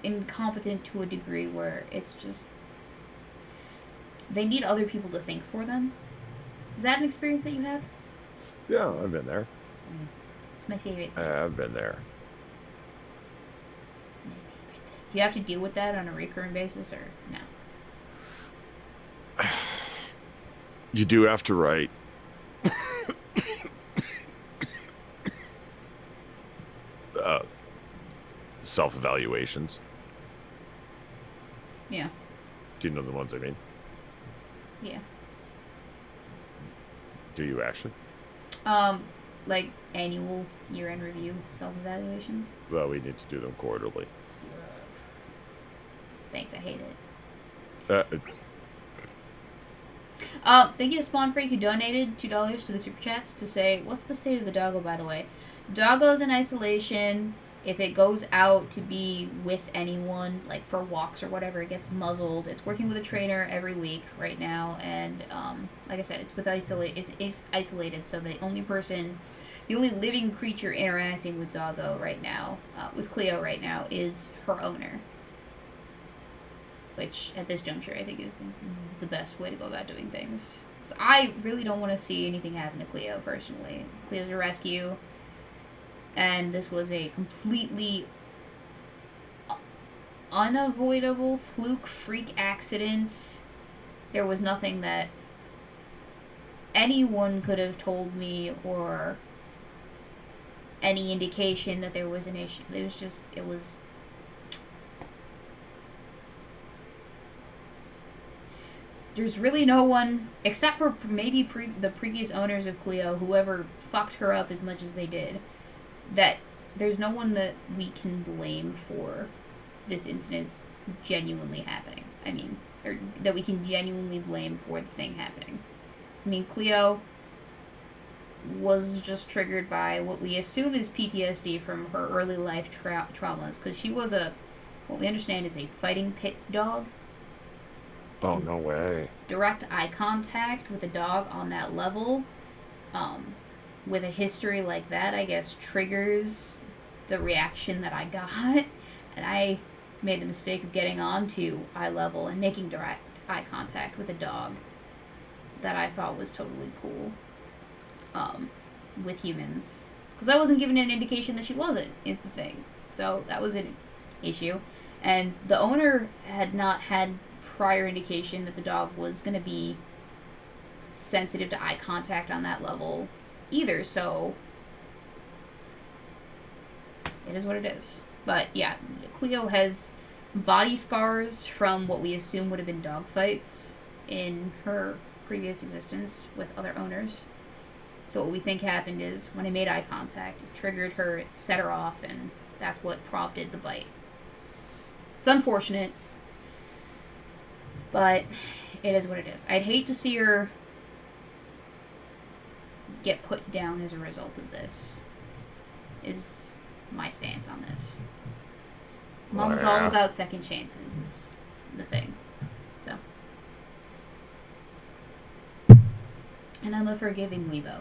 incompetent to a degree where it's just they need other people to think for them. Is that an experience that you have? Yeah, I've been there. It's my favorite thing. I've been there. It's my favorite thing. Do you have to deal with that on a recurring basis, or no? You do have to write. self-evaluations. Yeah. Do you know the ones I mean? Yeah. Do you actually? Like annual year-end review self-evaluations. Well, we need to do them quarterly. Thanks, I hate it. Thank you to Spawn Freak who donated $2 to the Super Chats to say, what's the state of the doggo, by the way? Doggo's in isolation. If it goes out to be with anyone, like for walks or whatever, it gets muzzled. It's working with a trainer every week right now, and like I said, it's isolated, so the only living creature interacting with Doggo right now, with Cleo right now, is her owner. Which, at this juncture, I think is the best way to go about doing things. Because I really don't want to see anything happen to Cleo, personally. Cleo's a rescue, and this was a completely unavoidable fluke freak accident. There was nothing that anyone could have told me or any indication that there was an issue. It was there's really no one, except for maybe the previous owners of Cleo, whoever fucked her up as much as they did, that there's no one that we can blame for this incident genuinely happening. I mean, or that we can genuinely blame for the thing happening. I mean, Cleo was just triggered by what we assume is PTSD from her early life traumas, because she was what we understand is a fighting pits dog. Oh, no way. Direct eye contact with a dog on that level, with a history like that, I guess, triggers the reaction that I got. And I made the mistake of getting onto eye level and making direct eye contact with a dog that I thought was totally cool, with humans. Because I wasn't given an indication that she wasn't, is the thing. So that was an issue. And the owner had not had prior indication that the dog was going to be sensitive to eye contact on that level either, so it is what it is. But yeah, Cleo has body scars from what we assume would have been dog fights in her previous existence with other owners. So what we think happened is when I made eye contact, it triggered her, it set her off, and that's what prompted the bite. It's unfortunate, but it is what it is. I'd hate to see her get put down as a result of this, is my stance on this. Mom is all about second chances, is the thing. So. And I'm a forgiving Weebo.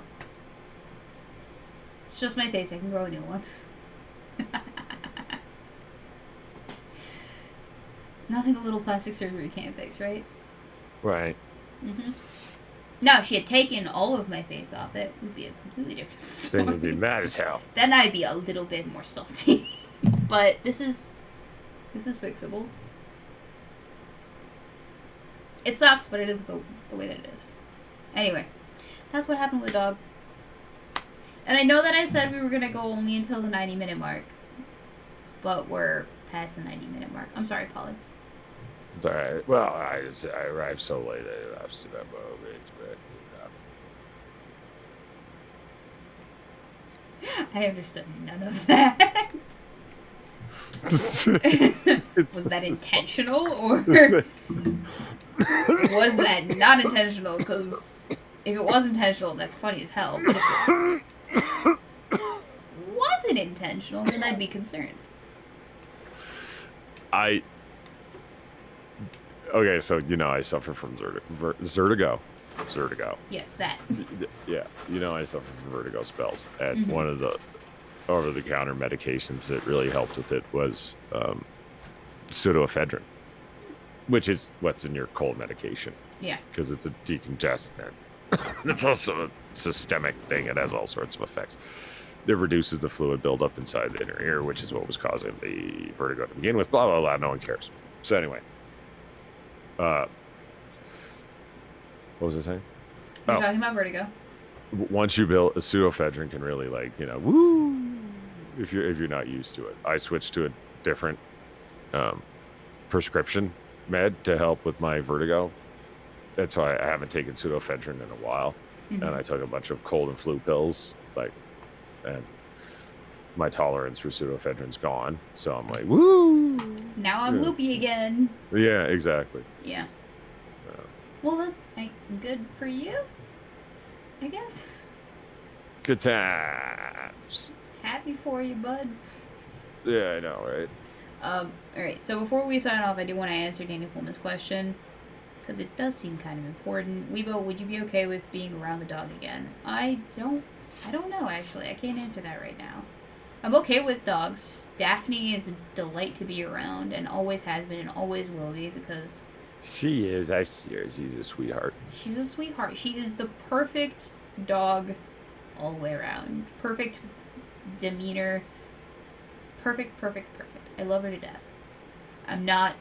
It's just my face, I can grow a new one. Nothing a little plastic surgery can't fix, right? Right. Mm-hmm. Now, if she had taken all of my face off, that would be a completely different story. Then you'd be mad as hell. Then I'd be a little bit more salty. But this is fixable. It sucks, but it is the way that it is. Anyway, that's what happened with the dog. And I know that I said we were going to go only until the 90-minute mark. But we're past the 90-minute mark. I'm sorry, Polly. It's all right. Well, I arrived so late. I have to sit up I understood none of that. Was that intentional, or was that not intentional? Because if it was intentional, that's funny as hell. But if it wasn't intentional, then I'd be concerned. Okay, so, I suffer from vertigo. Yes, that. Yeah, I suffer from vertigo spells. And one of the over-the-counter medications that really helped with it was pseudoephedrine, which is what's in your cold medication. Yeah. Because it's a decongestant. It's also a systemic thing. It has all sorts of effects. It reduces the fluid buildup inside the inner ear, which is what was causing the vertigo to begin with. Blah, blah, blah. No one cares. So anyway. What was I saying? You're talking about vertigo. Once you build a pseudoephedrine can really woo, if you're not used to it. I switched to different prescription med to help with my vertigo. That's why I haven't taken pseudoephedrine in a while. Mhm. And I took a bunch of cold and flu pills, and my tolerance for pseudoephedrine's gone. So I'm like, woo! Now I'm loopy again. Yeah, exactly. Yeah. Well, that's good for you, I guess. Good times. Happy for you, bud. Yeah, I know, right? Alright, so before we sign off, I do want to answer Danny Fullman's question, because it does seem kind of important. Weebo, would you be okay with being around the dog again? I don't know, actually. I can't answer that right now. I'm okay with dogs. Daphne is a delight to be around, and always has been and always will be, because... She is. I see her. She's a sweetheart. She's a sweetheart. She is the perfect dog all the way around. Perfect demeanor. Perfect. I love her to death. I'm not,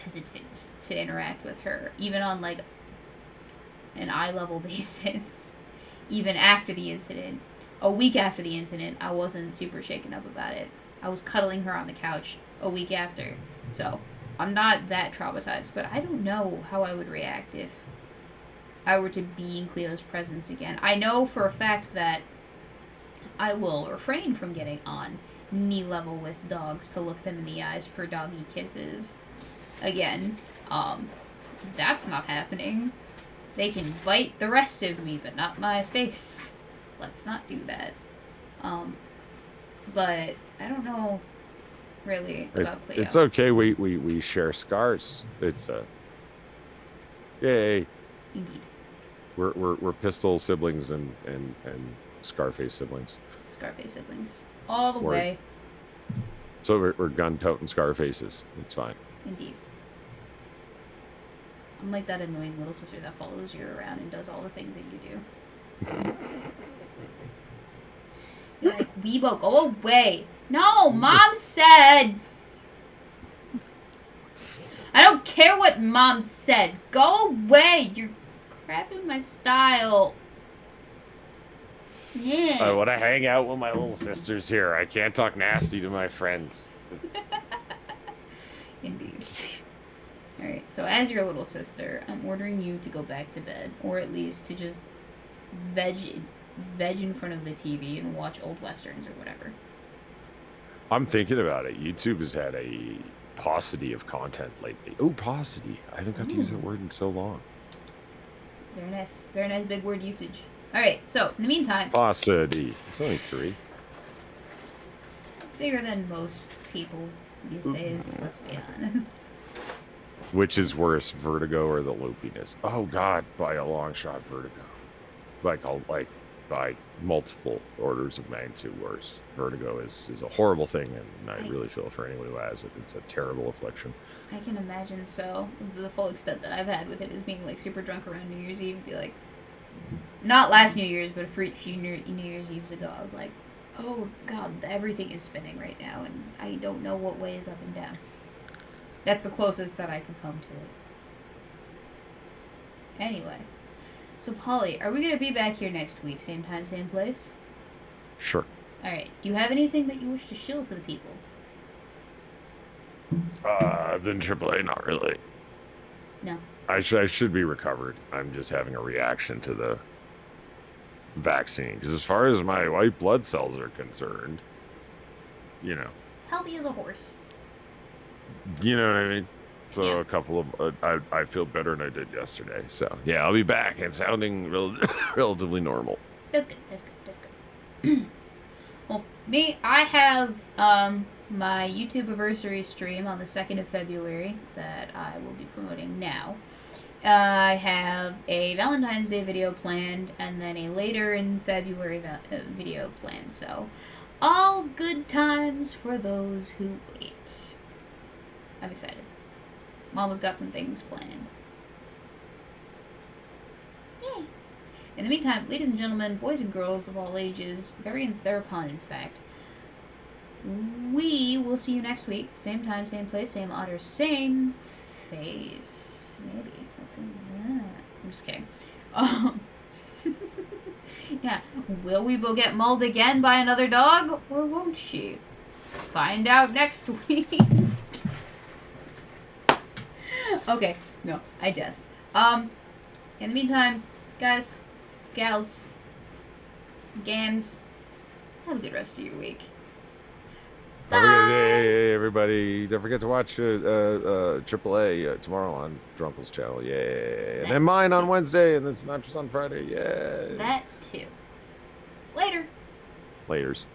hesitant to interact with her, even on, an eye-level basis. Even after the incident. A week after the incident, I wasn't super shaken up about it. I was cuddling her on the couch a week after. So, I'm not that traumatized, but I don't know how I would react if I were to be in Cleo's presence again. I know for a fact that I will refrain from getting on knee level with dogs to look them in the eyes for doggy kisses. Again, that's not happening. They can bite the rest of me, but not my face. Let's not do that. But I don't know really about Cleo. It's okay. We share scars. It's yay. Indeed. We're pistol siblings and Scarface siblings. Scarface siblings. All the Word. way. So we're gun-toting Scarfaces. It's fine. Indeed. I'm like that annoying little sister that follows you around and does all the things that you do. You're like, Weebo, go away. No, Mom said. I don't care what Mom said. Go away. You're crapping my style. Yeah. I want to hang out with my little sisters here. I can't talk nasty to my friends. Indeed. Alright, so as your little sister, I'm ordering you to go back to bed. Or at least to just veg in front of the TV and watch old westerns or whatever. I'm thinking about it. YouTube has had a paucity of content lately. Oh, paucity. I haven't got to use that word in so long. Very nice. Very nice big word usage. Alright, so, in the meantime... Paucity. It's only 3. It's bigger than most people these days, let's be honest. Which is worse, vertigo or the loopiness? Oh, God, by a long shot, vertigo. By multiple orders of magnitude worse. Vertigo is a horrible thing, and I really feel for anyone who has it. It's a terrible affliction. I can imagine so. The full extent that I've had with it is being, super drunk around New Year's Eve. Be like, not last New Year's, but a few New Year's Eves ago, I was like, oh, God, everything is spinning right now, and I don't know what way is up and down. That's the closest that I could come to it. Anyway. So, Polly, are we going to be back here next week? Same time, same place? Sure. Alright. Do you have anything that you wish to shill to the people? Then AAA, not really. No. I should be recovered. I'm just having a reaction to the vaccine. Because as far as my white blood cells are concerned, Healthy as a horse. You know what I mean? So Yeah. a couple of... I feel better than I did yesterday. So, yeah, I'll be back and sounding relatively normal. That's good. Well, I have my YouTube anniversary stream on the 2nd of February that I will be promoting now. I have a Valentine's Day video planned, and then a later in February video planned. So, all good times for those who wait. I'm excited. Mama's got some things planned. Yay! In the meantime, ladies and gentlemen, boys and girls of all ages, variants thereupon, in fact, we will see you next week. Same time, same place, same otter, same face. Maybe. I'm just kidding. Yeah. Will Weebo get mauled again by another dog? Or won't she? Find out next week. Okay, no, I jest. In the meantime, guys, gals, gams, have a good rest of your week. Don't forget, Bye. hey, everybody! Don't forget to watch AAA tomorrow on Drunkle's channel. Yay! And That then mine on too. Wednesday, and it's not just on Friday. Yay! That too. Later. Laters.